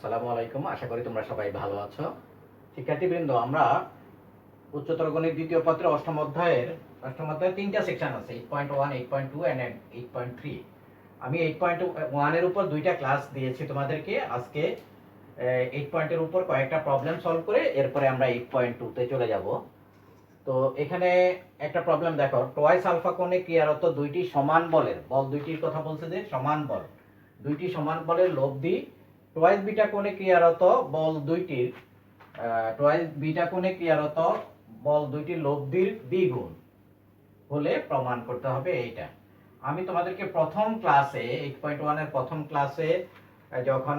আসসালামু আলাইকুম। আশা করি তোমরা সবাই ভালো আছো। শিক্ষার্থীবৃন্দ, আমরা উচ্চতর গণিত দ্বিতীয় পত্রের অষ্টম অধ্যায়ের তিনটা সেকশন আছে, 8.1, 8.2 এন্ড 8.3। আমি 8.1 এর উপর দুইটা ক্লাস দিয়েছি তোমাদেরকে। আজকে 8 পয়েন্টের উপর কয়েকটা প্রবলেম সলভ করে এরপরে আমরা 8.2 তে চলে যাব। তো এখানে একটা প্রবলেম দেখো, টয়েস আলফা কোণে ক্রিয়ারত দুইটি সমান বলের, বল দুইটির কথা বলছে যে সমান বল, দুইটি সমান বলের লব্ধি টয়েস বিটা কোণে ক্রিয়ারত বল দুইটির টয়েস বিটা কোণে ক্রিয়ারত বল দুইটির লব্ধির দ্বিগুণ হলে প্রমাণ করতে হবে এইটা। আমি তোমাদেরকে প্রথম ক্লাসে 8.1 এর প্রথম ক্লাসে যখন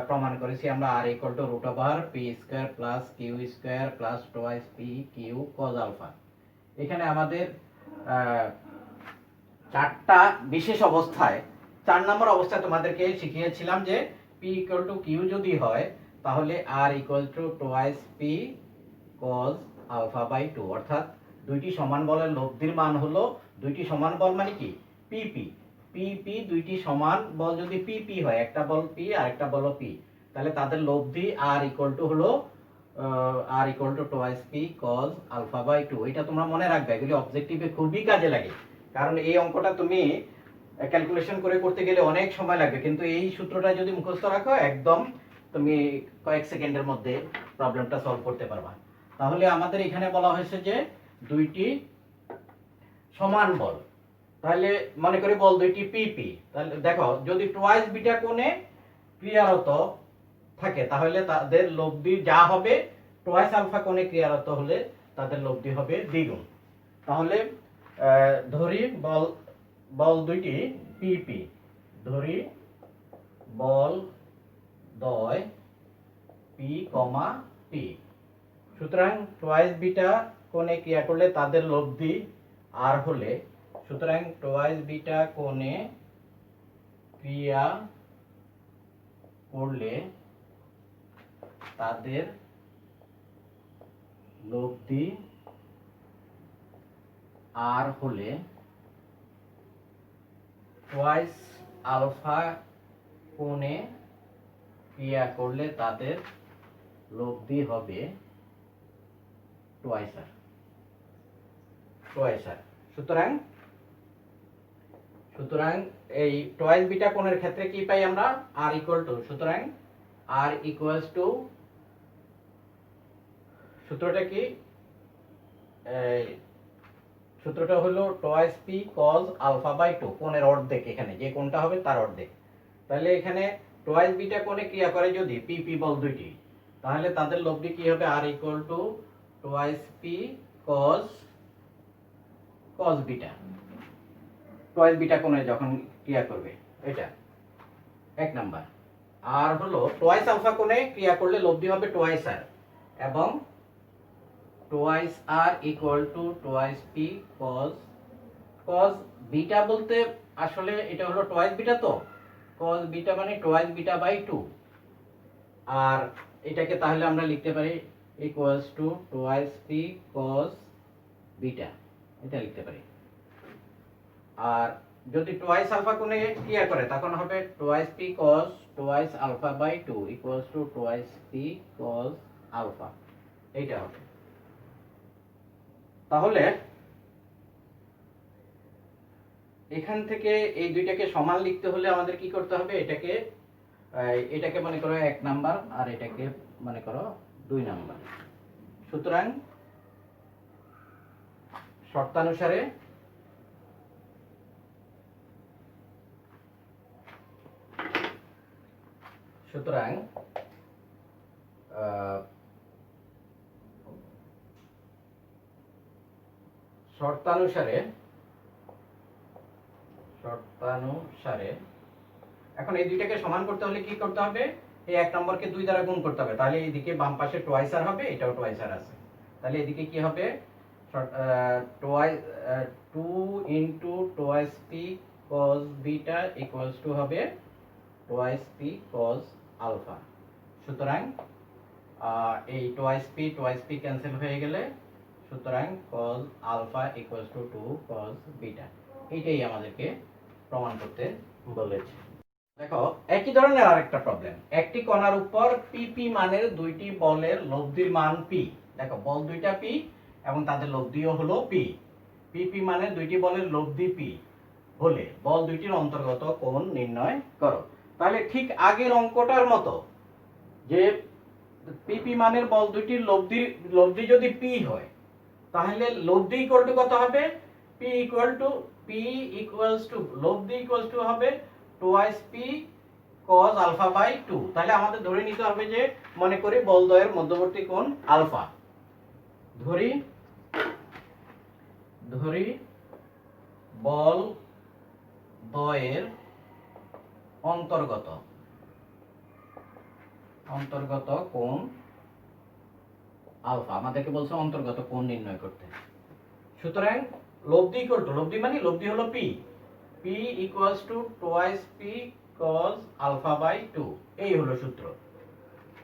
প্রমাণ করেছি আমরা r = p² + q² + twice p q cos alpha, এখানে আমাদের চারটা বিশেষ অবস্থায় 4 নম্বর অবস্থায় তোমাদেরকে শিখিয়েছিলাম যে p = q যদি হয় তাহলে r = twice p cos alpha by 2, অর্থাৎ দুইটি সমান বলের লব্ধির মান হলো, দুইটি সমান বল মানে কি p দুইটি সমান বল যদি p হয়, একটা বল p আর একটা বল p, তাহলে তাদের লব্ধি r হলো twice p cos alpha by 2। এটা তোমরা মনে রাখবে, এগুলি অবজেক্টিভে খুবই কাজে লাগে, কারণ এই অঙ্কটা তুমি ক্যালকুলেশন করে করতে গেলে অনেক সময় লাগবে, কিন্তু এই সূত্রটা যদি মুখস্থ রাখো একদম তুমি কয়েক সেকেন্ডের মধ্যে প্রবলেমটা সলভ করতে পারবা। তাহলে আমাদের এখানে বলা হয়েছে যে দুইটি সমান বল, তাহলে মনে করি বল দুইটি পিপি, তাহলে দেখো যদি টয়েস বিটা কোণে ক্রিয়ারত থাকে তাহলে তাদের লব্ধি যা হবে টয়েস আলফা কোণে ক্রিয়ারত হলে তাদের লব্ধি হবে দ্বিগুণ। তাহলে ধরি বল দুইটি পিপি, ধরি বল দ্বয় পি কমা পি, সুতরাং টয়েস বিটা কোণে ক্রিয়া করলে তাদের লব্ধি আর হলে, সুতরাং টয়েস বিটা কোণে ক্রিয়া করলে তাদের লব্ধি আর হলে টয়েস আলফা কোণে ক্রিয়া করলে তাদের লব্ধি হবে টয়েস আর। সুতরাং এই টয়েস বিটা কোণের ক্ষেত্রে কি পাই আমরা r = সুতরাং r = সূত্রটা কি, সূত্রটা হলো twice p cos alpha by 2, কোণের অর্ধেক, এখানে যে কোণটা হবে তার অর্ধেক। তাহলে এখানে টয়েস বিটা কোণে ক্রিয়া করে যদি p বল দুইটি, তাহলে তাদের লব্ধি কি হবে r = twice p cos beta, twice beta কোণে যখন ক্রিয়া করবে, এটা এক নাম্বার। আর হলো টয়েস আলফা কোণে ক্রিয়া করলে লব্ধি হবে টয়েস r, এবং twice r = twice p cos beta বলতে আসলে এটা হলো টয়েস বিটা, তো cos বিটা মানে টয়েস বিটা বাই 2, আর এটাকে তাহলে আমরা লিখতে পারি টয়েস p cos বিটা, এটা লিখতে পারি। আর যদি টয়েস আলফা কোণে ক্রিয়া করে তখন হবে twice p cos twice alpha by 2 twice p cos alpha, এইটা হবে। তাহলে এখান থেকে এই দুইটাকে সমান লিখতে হলে আমাদের কি করতে হবে, এটাকে মনে করো 1 নাম্বার আর এটাকে মনে করো 2 নাম্বার। সুতরাং শর্তানুসারে এখন এই দুইটাকে সমান করতে হলে কি করতে হবে, এই 1 নম্বরকে 2 দ্বারা গুণ করতে হবে, তাহলে এইদিকে বাম পাশে টয়েস আর হবে, এটাও টয়েস আর আছে, তাহলে এদিকে কি হবে 2 টয়েস p cos বিটা হবে টয়েস p cos আলফা। সুতরাং এই টয়েস p ক্যান্সেল হয়ে গেলে, সুতরাং cos আলফা = 2 cos বিটা, এইটাই আমাদেরকে প্রমাণ করতে বলেছে। দেখো একই ধরনের আরেকটা প্রবলেম, একটি কণার উপর পিপি মানের দুইটি বলের লব্ধির মান পি। দেখো বল দুইটা পি এবং তাদের লব্ধিও হলো পি। পিপি মানের দুইটি বলের লব্ধি পি হলে বল দুইটির অন্তর্গত কোণ নির্ণয় করো। তাহলে ঠিক আগের অঙ্কটার মতো, যে পিপি মানের বল দুইটির লব্ধি যদি পি হয়, তাহলে লব্ধি ইকুয়াল টু কত হবে? পি ইকুয়ালস টু লব্ধি ইকুয়ালস টু হবে twice P cos alpha by 2। তাহলে আমাদের ধরে নিতে হবে যে, মনে করি বলদ্বয়ের মধ্যবর্তী কোণ আলফা, ধরি বল দ্বয়ের অন্তর্গত কোণ আলফা। আমাদেরকে বলছে অন্তর্গত কোণ নির্ণয় করতে। সুতরাং লব্ধি ইকুয়াল টু, লব্ধি মানে লব্ধি হলো P, P equals to twice P cos alpha by 2। এই হলো সূত্র,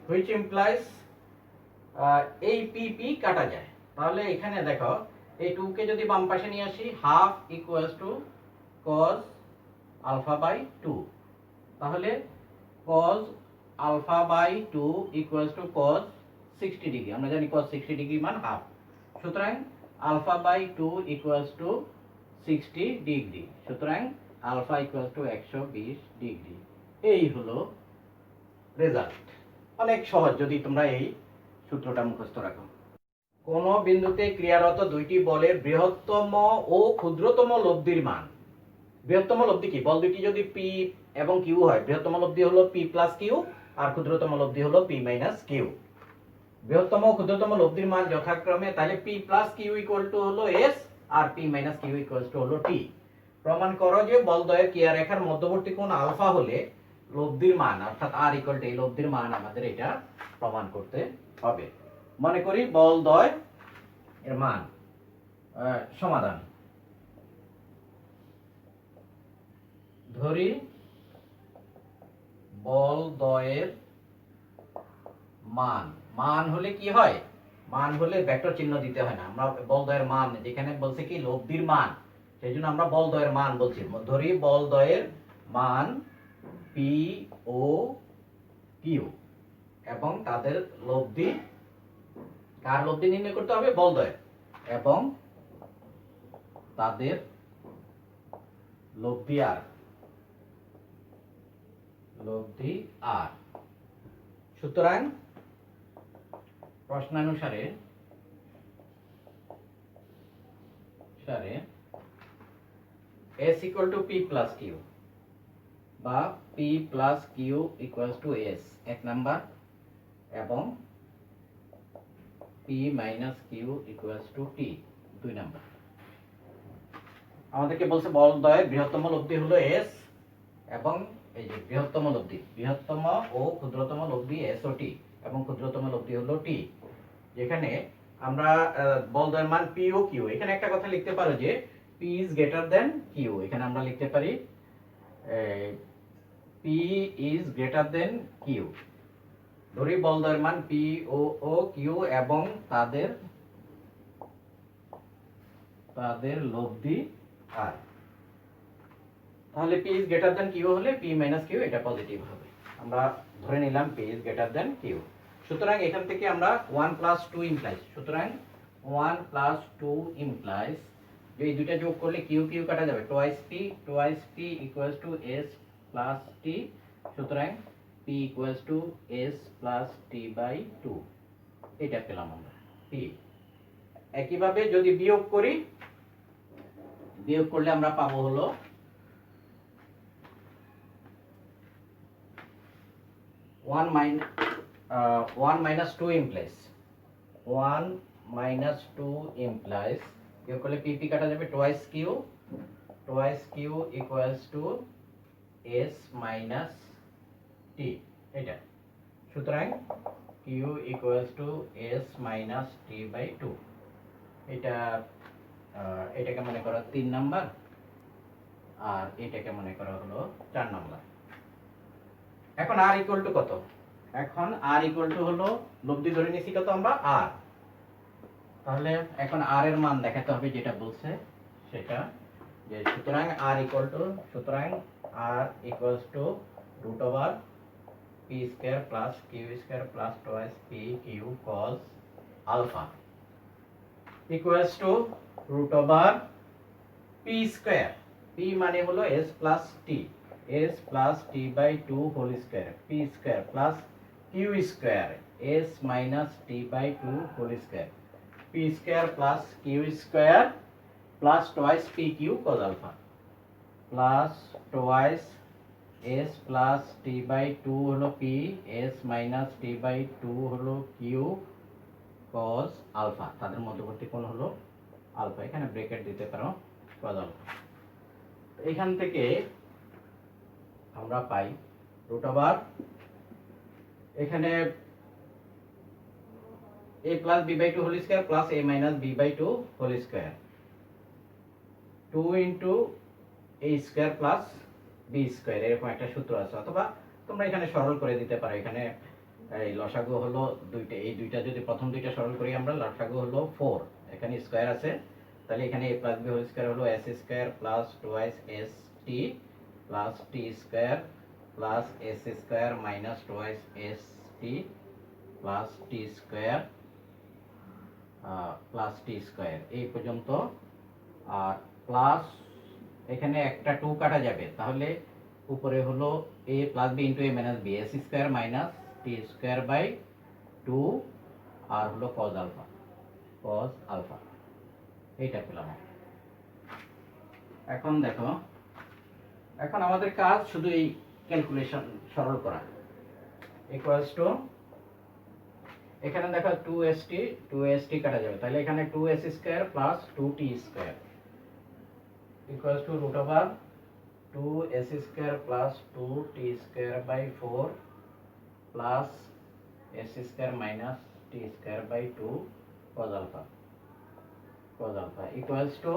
which implies এই পি পি কাটা যায়। তাহলে এখানে দেখো এই 2 কে যদি বাম পাশে নিয়ে আসি, half equals to cos alpha by 2। তাহলে cos alpha by 2 equals to cos 60 degree. আমরা জানি cos 60 ডিগ্রি মান হাফ। সুতরাং alpha by 2 equals to 60 degree. সুতরাং আলফা ইকুয়ালস টু 120 ডিগ্রি। এই হলো রেজাল্ট। অনেক সহজ যদি তোমরা এই সূত্রটা মুখস্থ রাখো। কোন বিন্দুতে ক্রিয়ারত দুইটি বলের বৃহত্তম ও ক্ষুদ্রতম লব্ধির মান। বৃহত্তম লব্ধি কি? বল দুইটি যদি পি এবং কিউ হয়, বৃহত্তম লব্ধি হলো পি প্লাস কিউ আর ক্ষুদ্রতম লব্ধি হলো পি মাইনাস কিউ। বৃহত্তম ও ক্ষুদ্রতম লব্ধির মান যথাক্রমে, তাহলে P plus Q equal to হলো এস আর P minus Q equal to হলো টি। প্রমাণ করো যে বলদ্বয়ের ক্রিয়ারেখার মধ্যবর্তী কোণ আলফা হলে লব্ধির মান অর্থাৎ আর ইকুয়াল টু এই লব্ধির মান আমাদের এটা প্রমাণ করতে হবে। মনে করি বলদ্বয় এর মান, সমাধান। ধরি বলদ্বয়ের মান হলে কি হয়? মান হলে ভেক্টর চিহ্ন দিতে হয় না। আমরা বলদ্বয়ের মান, যেখানে বলছে কি লব্ধির মান, সেই জন্য আমরা বলদ্বয়ের মান বলছি। ধরি বলদ্বয়ের মান পি ও কিউ এবং তাদের লব্ধি, কার লব্ধি নির্ণয় করতে হবে? বলদ্বয়ের, এবং তাদের লব্ধি আর। সুতরাং প্রশ্নানুসারে S equal to P plus Q বা P plus Q equals to S এক নাম্বার, এবং P minus Q equals to T দুই নাম্বার। আমাদেরকে বলছে বলদ্বয়ের বৃহত্তম লব্ধি হলো S, এবং এই যে বৃহত্তম ও ক্ষুদ্রতম লব্ধি S ও T, এবং ক্ষুদ্রতম লব্ধি হলো T। যেখানে আমরা বলদ্বয়ের মান P ও Q, এখানে একটা কথা লিখতে পারো যে P is greater than Q। এখানে আমরা লিখতে পারি P is greater than Q। ধরি বলদ্বয়ের মান P ও Q এবং তাদের লব্ধি আর। তাহলে P is greater than Q হলে P minus Q এটা পজিটিভ হবে। আমরা ধরে নিলাম P is greater than Q। সুতরাং এখান থেকে আমরা 1 plus 2 implies, সুতরাং 1 plus 2 implies যে এই দুইটা যোগ করলে Q কাটা যাবে, twice P equals to S plus T। সুতরাং P equals to S plus T by 2 এটা পেলাম আমরা P। একইভাবে যদি বিয়োগ করলে আমরা পাবো হলো 1 minus 2 implies, 1 minus 2 implies বিয়োগ করলে P কাটা যাবে, twice Q equals to S minus T এটা। সুতরাং Q equals to S minus T by 2 এটাকে মনে করো 3 নাম্বার, আর এটাকে মনে করা হলো 4 নাম্বার। এখন R ইকুয়াল টু কত? এখন R ইকুয়াল টু হলো লব্ধি ধরে নিছি কত আমরা R। তাহলে এখন R এর মান দেখাতে হবে, যেটা বলছে সেটা যে সুতরাং R equal to root over p square plus q square plus twice p q cos alpha equals to root over p square, p মানে হলো s plus t, s plus t by 2 whole square, p square plus q square, s minus t by 2 whole square, p square plus q square plus twice pq cos alpha plus twice s plus t by 2 হলো p, s minus t by 2 হলো q cos alpha, তাদের মধ্যবর্তী কোণ হলো alpha, এখানে bracket দিতে পারো cos alpha। এখান থেকে আমরা পাই রুট ওভার এখানে a plus b by 2 whole square plus a minus b by 2 whole square 2 into a square plus b square, এরকম একটা সূত্র আছে, অথবা তোমরা এখানে সরল করে দিতে পারো। এখানে এই লসাগু হলো দুইটা, এই দুইটা যদি প্রথম দুইটা সরল করি আমরা, লসাগু হলো 4, এখানে স্কয়ার আছে, তাহলে এখানে a plus b whole square হলো s square plus twice st plus t square plus s square minus twice st plus t square plus t square এই পর্যন্ত। আর প্লাস এখানে একটা 2 কাটা যাবে, তাহলে উপরে হলো a plus b into a minus b, s square minus t square by 2 আর হলো cos alpha এইটা পেলাম। এখন দেখো, এখন আমাদের কাজ শুধু এই ক্যালকুলেশন সরল করা, ইকুয়ালস টু এখানে দেখো 2st কাটা যাবে, তাহলে এখানে 2s square plus 2t square equals to root over 2s square plus 2t square by 4 plus s square minus t square by 2 cos alpha equals to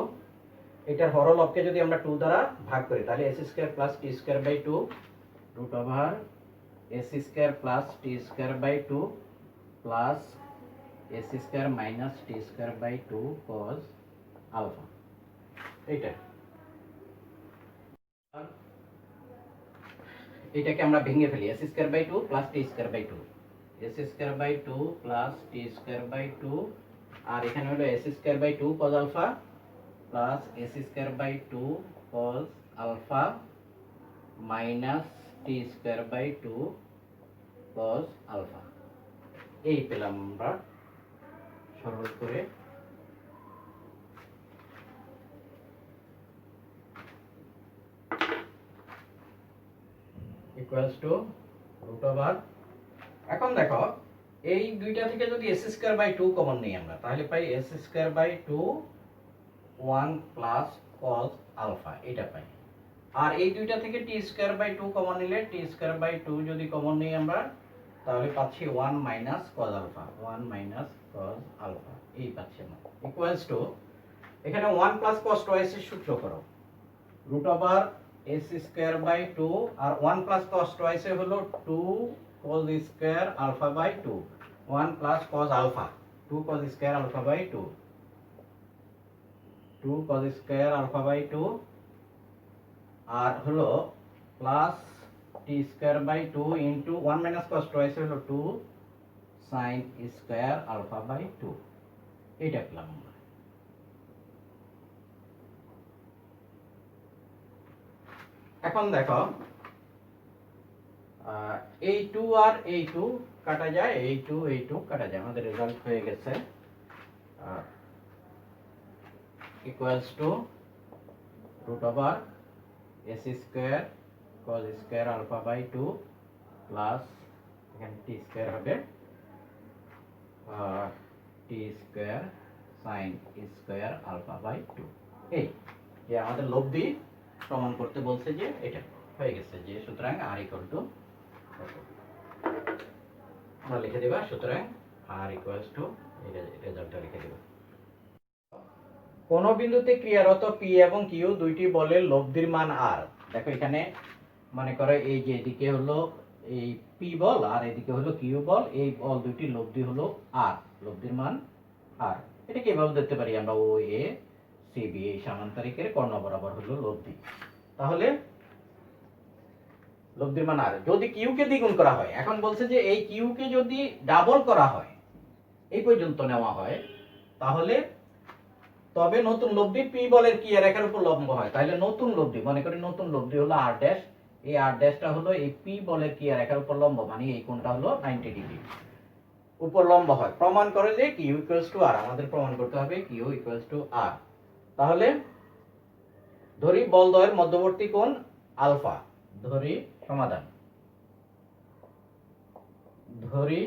এটার হরলবকে যদি আমরা 2 দ্বারা ভাগ করি, তাহলে s square plus t square by 2 root over s square plus t square by 2 plus s square minus t square by 2 cos alpha। এটাকে আমরা ভেঙে ফেলি, s square by 2 plus t square by 2, s square by 2 plus t square by 2, আর এখানে হলো s square by 2 cos alpha plus s square by 2 cos alpha minus t square by 2 cos alpha। এই পেলাম আমরা সরল করে। Equals to root over, এখন দেখো এই দুইটা থেকে যদি s স্কয়ার বাই 2 কমন নিই আমরা, তাহলে পাই s square by 2 1 plus cos alpha এটা পাই। আর এই দুইটা থেকে t স্কয়ার বাই 2 কমন নিলে t স্কয়ার বাই 2 যদি কমন নিই আমরা, তাহলে পাচ্ছি 1 minus cos alpha, 1 minus cos alpha এই পাচ্ছি আমরা। ইকুয়ালস টু এখানে 1 প্লাস cos twice এর সূত্র করো, root over s square by 2 আর 1 প্লাস cos twice এ হলো 2 cos square alpha by 2, 1 plus cos alpha 2 cos square alpha by 2, 2 cos square alpha by 2 আর হলো plus t square by 2 into 1 minus cos twice হলো 2 sin square alpha by 2 এটা পেলাম আমরা। এখন দেখো এই 2 আর এই 2 কাটা যায়, এই 2 কাটা যায়, আমাদের রেজাল্ট হয়ে গেছে equals to root over s square cos square alpha by 2 plus এখানে t স্কয়ার হবে t square sin square alpha by 2। এই যে আমাদের লব্ধি প্রমাণ করতে বলছে যে এটা হয়ে গেছে, যে সুতরাং r ইকুয়াল টু আমরা লিখে দেবা, সুতরাং r ইকুয়ালস টু এই রেজাল্টটা লিখে দেবা। কোন বিন্দুতে ক্রিয়ারত p এবং q দুইটি বলের লব্ধির মান r, দেখো এখানে মনে করো এই যে এদিকে হলো এই p বল আর এদিকে হলো q বল, এই বল দুইটির লব্ধি হলো r, লব্ধির মান r। এটাকে এভাবে দেখতে পারি আমরা, ও এ সি বি এই সমান্তরিকের কর্ণ বরাবর হলো লব্ধি। তাহলে লব্ধির মান আর, যদি কিউ কে দ্বিগুণ করা হয়, এখন বলছে যে এই কিউ কে যদি ডাবল করা হয়, এই পর্যন্ত নেওয়া হয়, তাহলে তবে নতুন লব্ধি পি বলের ক্রিয়া রেখার উপর লম্ব হয়। তাহলে নতুন লব্ধি, মনে করি নতুন লব্ধি হলো আর ড্যাশ, এই আর ড্যাশটা হলো এই পি বলের ক্রিয়া রেখার উপর লম্ব, মানে এই কোণটা হলো 90 ডিগ্রি উপর লম্ব হয়। প্রমাণ করে যে কিউ ইকুয়ালস টু আর, আমাদের প্রমাণ করতে হবে কিউ ইকুয়ালস টু আর। তাহলে ধরি বলদ্বয়ের মধ্যবর্তী কোণ আলফা, ধরি সমাধান, ধরি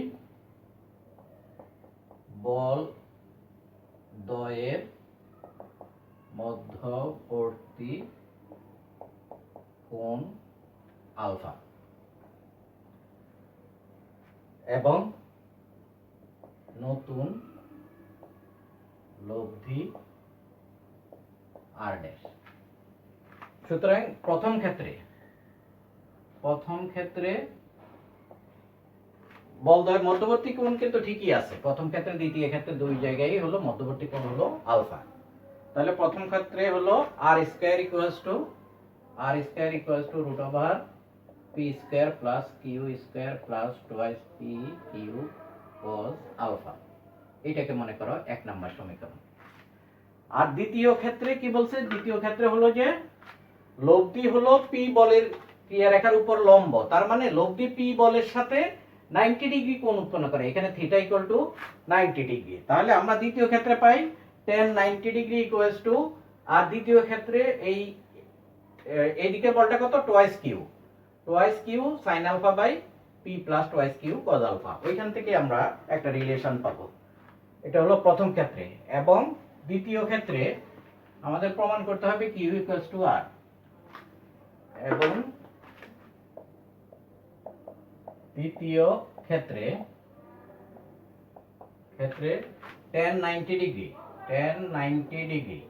বল দ্বয়ের মধ্যবর্তী কোণ আলফা এবং নতুন লব্ধি আর ড্যাশ। সুতরাং প্রথম ক্ষেত্রে বলদ্বয়ের মধ্যবর্তী কোণ কিন্তু ঠিকই আছে, প্রথম ক্ষেত্রে দ্বিতীয় ক্ষেত্রে দুই জায়গায় হলো মধ্যবর্তী কোণ হলো আলফা। তাহলে প্রথম ক্ষেত্রে হলো R square equals to root over P square plus Q square plus twice P Q cos alpha, এটাকে মনে করো 1 নম্বর সমীকরণ। আর দ্বিতীয় ক্ষেত্রে কি বলছে, দ্বিতীয় ক্ষেত্রে হলো যে লব্ধি হলো পি বলের ক্রিয়া রেখার উপর লম্ব, তার মানে লব্ধি পি বলের সাথে 90 ডিগ্রি কোণ উৎপন্ন করে, এখানে থিটা ইকুয়াল টু 90 ডিগ্রি। তাহলে আমরা দ্বিতীয় ক্ষেত্রে পাই tan 90 ডিগ্রি ইকুয়ালস টু, আর দ্বিতীয় ক্ষেত্রে এইদিকে বলটা কত, twice Q sin alpha by P plus twice Q cos alpha. ওইখান থেকে আমরা একটা রিলেশন পাবো। এটা হলো প্রথম ক্ষেত্রে। এবং দ্বিতীয় ক্ষেত্রে আমাদের প্রমাণ করতে হবে কিউ ইকুয়ালস টু আর, এবং দ্বিতীয় ক্ষেত্রে tan 90 ডিগ্রি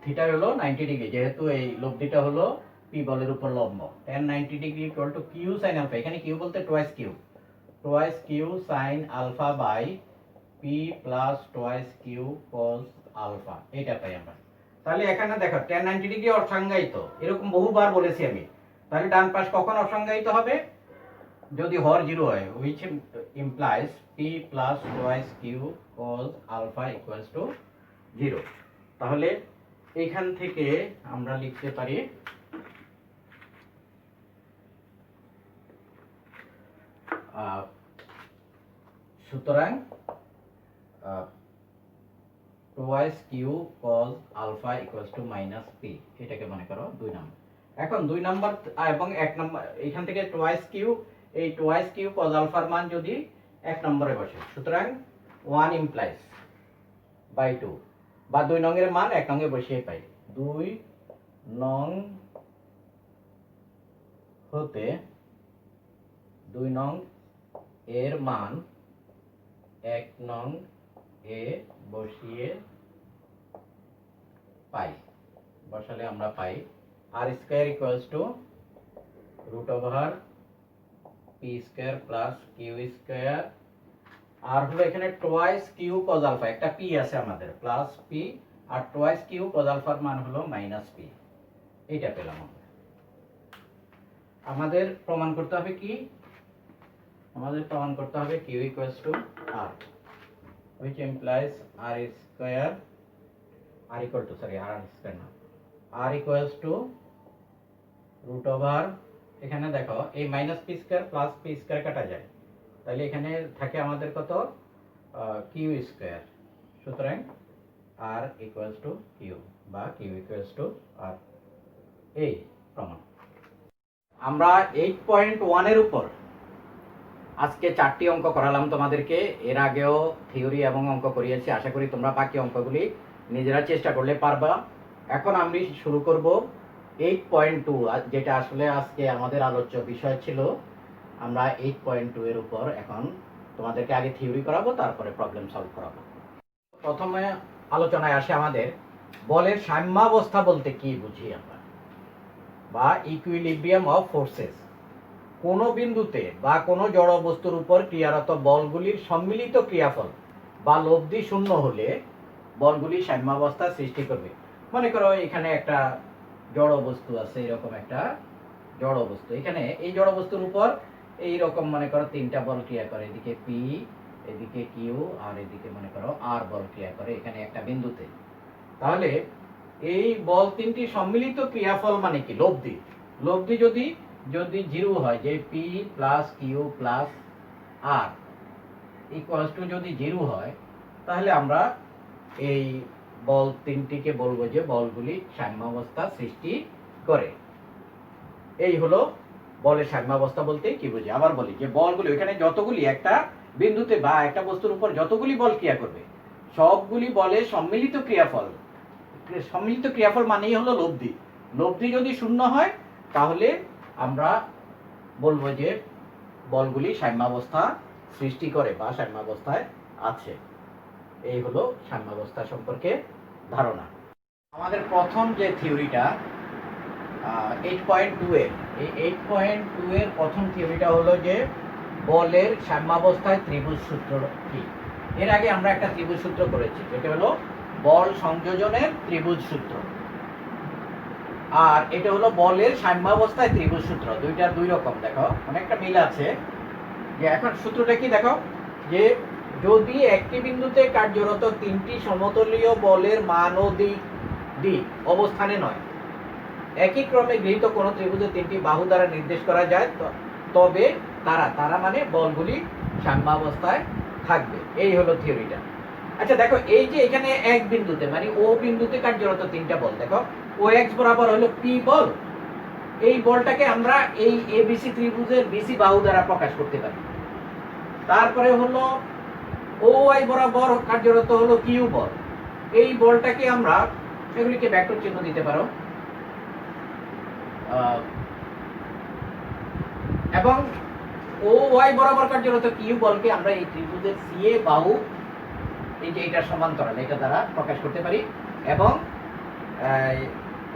থিটা হলো 90 ডিগ্রি, যেহেতু এই লব্ধিটা হলো পি বলের উপর লম্ব, tan 90 degree equal to Q sin alpha, এখানে কিউ বলতে twice Q sin alpha by P plus twice Q cos alpha, এটা পাই আমরা। তাহলে এখানে দেখো tan 90 ডিগ্রি অসংজ্ঞায়িত, এরকম বহুবার বলেছি আমি। তাহলে ডান পাশ কখন অসংজ্ঞায়িত হবে, যদি হর 0 হয়, which implies p plus twice q cos alpha equals to 0। তাহলে এখান থেকে আমরা লিখতে পারি সুতরাং twice q cos alpha equals to minus p, এটাকে মনে করো 2 নম্বর। এখন 2 নম্বর এবং 1 নম্বর, এখান থেকে twice q, এই twice q cos আলফার মান যদি 1 নম্বরে বসে, সুতরাং 1 implies by 2, বা 2 নং এর মান 1 নং এ বসিয়ে পাই। 2 নং হতে 2 নং এর মান 1 নং এ বসিয়ে পাই, বসালে আমরা পাই R square equals to root over P square plus Q square, আর হলো এখানে টুয়াইস কিউ cos আলফা, একটা পি আছে আমাদের, প্লাস পি, আর টুয়াইস কিউ cos আলফার মান হলো মাইনাস পি, এইটা পেলাম আমরা। আমাদের প্রমাণ করতে হবে কি, আমাদের প্রমাণ করতে হবে Q equals to R, which implies r square, r equal to, sorry, r square না, r equals to root over, এখানে দেখো এই minus P square plus P square কাটা যায়, তাহলে এখানে থাকে আমাদের কত, কিউ স্কয়ার। সুতরাং r equals to q, বা q equals to r, এই প্রমাণ। আমরা 8.1 এর উপর আজকে 4টি অঙ্ক করালাম তোমাদেরকে, এর আগেও থিওরি এবং অঙ্ক করিয়েছি, আশা করি তোমরা বাকি অঙ্কগুলি নিজেরা চেষ্টা করলে পারবা। এখন আমি শুরু করব 8.2, যেটা আসলে আজকে আমাদের আলোচ্য বিষয় ছিল। আমরা 8.2 এর উপর এখন তোমাদেরকে আগে থিওরি করাবো, তারপরে প্রবলেম সলভ করাবো। প্রথমে আলোচনায় আসে আমাদের বলের সাম্যাবস্থা বলতে কি বুঝি আমরা, বা ইকুইলিব্রিয়াম অফ ফোর্সেস। কোনো বিন্দুতে বা কোনো জড় বস্তুর উপর ক্রিয়ারত বলগুলির সম্মিলিত ক্রিয়াফল বা লব্ধি শূন্য হলে বলগুলি সাম্যাবস্থা সৃষ্টি করবে। মনে করো এখানে একটা জড় বস্তু আছে, এরকম একটা জড় বস্তু। এখানে এই জড় বস্তুর উপর এই রকম মনে করো তিনটা বল ক্রিয়া করে, এদিকে পি, এদিকে কিউ, আর এদিকে মনে করো আর বল ক্রিয়া করে এখানে একটা বিন্দুতে। তাহলে এই বল তিনটি সম্মিলিত ক্রিয়াফল মানে কি? লব্ধি। লব্ধি যদি যদি জিরো হয়, যে P plus Q plus R equals to যদি জিরো হয়, তাহলে আমরা এই বল তিনটিকে বলবো যে বলগুলি সাম্যাবস্থা সৃষ্টি করে। এই হলো বলের সাম্যাবস্থা বলতে কি বুঝি। আবার বলি যে বলগুলি এখানে যতগুলি একটা বিন্দুতে বা একটা বস্তুর উপর যতগুলি বল ক্রিয়া করবে, সবগুলি বলের সম্মিলিত ক্রিয়াফল। সম্মিলিত ক্রিয়াফল মানেই হলো লব্ধি। লব্ধি যদি শূন্য হয়, তাহলে আমরা বলবো যে বলগুলি সাম্যাবস্থা সৃষ্টি করে বা সাম্যাবস্থায় আছে। এই হলো সাম্যাবস্থা সম্পর্কে ধারণা। আমাদের প্রথম যে থিওরিটা 8.2 এর, এই 8.2 এর প্রথম থিওরিটা হলো যে বলের সাম্যাবস্থায় ত্রিভুজ সূত্র কি। এর আগে আমরা একটা ত্রিভুজ সূত্র করেছি, যেটা হলো বল সংযোজনের ত্রিভুজ সূত্র, আর এটা হলো বলের সাম্যাবস্থায় ত্রিভুজ সূত্র। দুইটা দুই রকম, দেখো অনেকটা মিল আছে। যে এখন সূত্রটা কি দেখো, যে যদি একটি বিন্দুতে কার্যরত তিনটি সমতলীয় বলের মান ও দিক অবস্থানে নয়, একই ক্রমে গৃহীত কোন ত্রিভুজের তিনটি বাহু দ্বারা নির্দেশ করা যায়, তবে তারা মানে বলগুলি সাম্যাবস্থায় থাকবে। এই হলো থিওরিটা। আচ্ছা দেখো, এই যে এখানে এক বিন্দুতে মানে ও বিন্দুতে কার্যরত তিনটা বল, দেখো ও এক্স বরাবর হলো পি বল। এই বলটাকে আমরা এই এবিসি ত্রিভুজের বিসি বাহু দ্বারা প্রকাশ করতে পারি। তারপরে হলো ও ওয়াই বরাবর কার্যরত হলো কিউ বল। এই বলটাকে আমরা এগুলিকে ভেক্টর চিহ্ন দিতে পারো, এবং ও ওয়াই বরাবর কার্যরত কিউ বলকে আমরা এই ত্রিভুজের সিএ বাহু, এই যে এটা সমান্তরাল, এটা দ্বারা প্রকাশ করতে পারি। এবং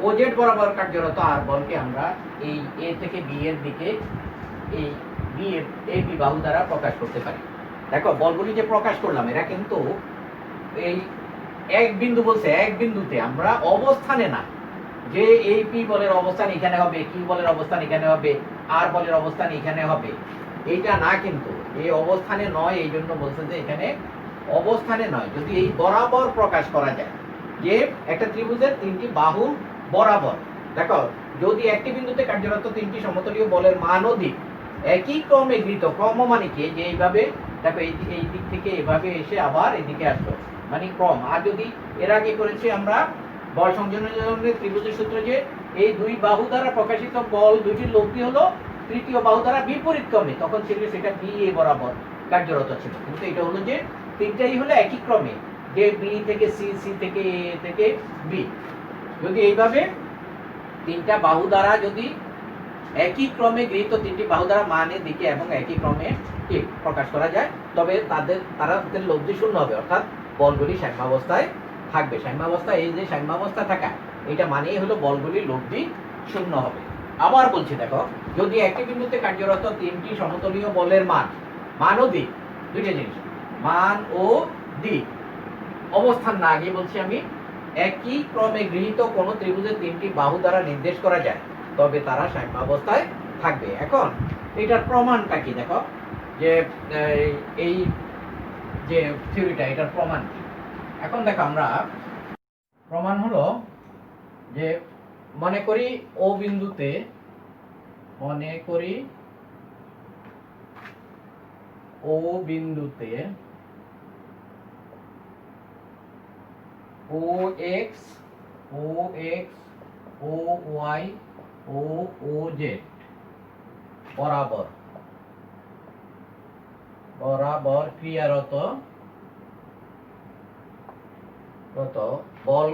ও জেড বরাবর কার্যরত আর বলকে আমরা এই এ থেকে বি এর দিকে এই বি এর এ বি বাহু দ্বারা প্রকাশ করতে পারি। দেখো বলগুলি যে প্রকাশ করলাম, এরা কিন্তু এই এক বিন্দু বলছে, এক বিন্দুতে আমরা অবস্থানে না, যে এই পি বলের অবস্থান এখানে হবে, কিউ বলের অবস্থান এখানে হবে, আর বলের অবস্থান এখানে হবে, এইটা না, কিন্তু এই অবস্থানে নয়। এই জন্য বলছে যে এখানে অবস্থানে নয়, যদি এই বরাবর প্রকাশ করা যায়, যে একটা ত্রিভুজের তিনটি বাহু বরাবর। দেখো, যদি একটি বিন্দুতে কার্যরত তিনটি সমতলীয় বলের মান ও দিক একই ক্রমে গৃহীত, ক্রম মানে কি, যে এইভাবে দেখো এই দিক থেকে এভাবে এসে আবার এদিকে আসলো, মানে ক্রম। আর যদি এর আগে করেছি আমরা বল সংযোজনের ত্রিভুজের সূত্র, যে এই দুই বাহু দ্বারা প্রকাশিত বল দুইটির লব্ধি হলো তৃতীয় বাহু দ্বারা বিপরীত ক্রমে, তখন ছিল সেটা বি এ বরাবর কার্যরত ছিল। কিন্তু এটা হলো যে তিনটাই হলো একই ক্রমে, যে বি থেকে সি, সি থেকে এ থেকে বি। যদি এইভাবে তিনটা বাহু দ্বারা যদি একই ক্রমে গৃহীত তিনটি বাহু দ্বারা মানের দিকে এবং একই ক্রমে কি প্রকাশ করা যায়, তবে তাদের লব্ধি শূন্য হবে, অর্থাৎ বলগুলি সাম্যাবস্থায় থাকবে। সাম্যাবস্থা, এই যে সাম্যাবস্থা থাকা, এটা মানেই হলো বলগুলির লব্ধি শূন্য হবে। আবার বলছি দেখো, যদি একটি বিন্দুতে কার্যরত তিনটি সমতলীয় বলের মান ও দিক, দুইটা জিনিস, মান ও দিক, অবস্থান না, আগে বলছি আমি, একই ক্রমে গৃহীত কোন ত্রিভুজের তিনটি বাহু দ্বারা নির্দেশ করা যায়, তবে তারা সাম্যাবস্থায় থাকবে। এখন এটার প্রমাণটা কি দেখো, যে এই যে থিওরিটা, এটার প্রমাণ কি। এখন দেখো, আমরা প্রমাণ হলো যে মনে করি ও বিন্দুতে, ও বিন্দুতে ও এক্স, ও ওয়াই, ও জেড বরাবর ক্রিয়ারত বল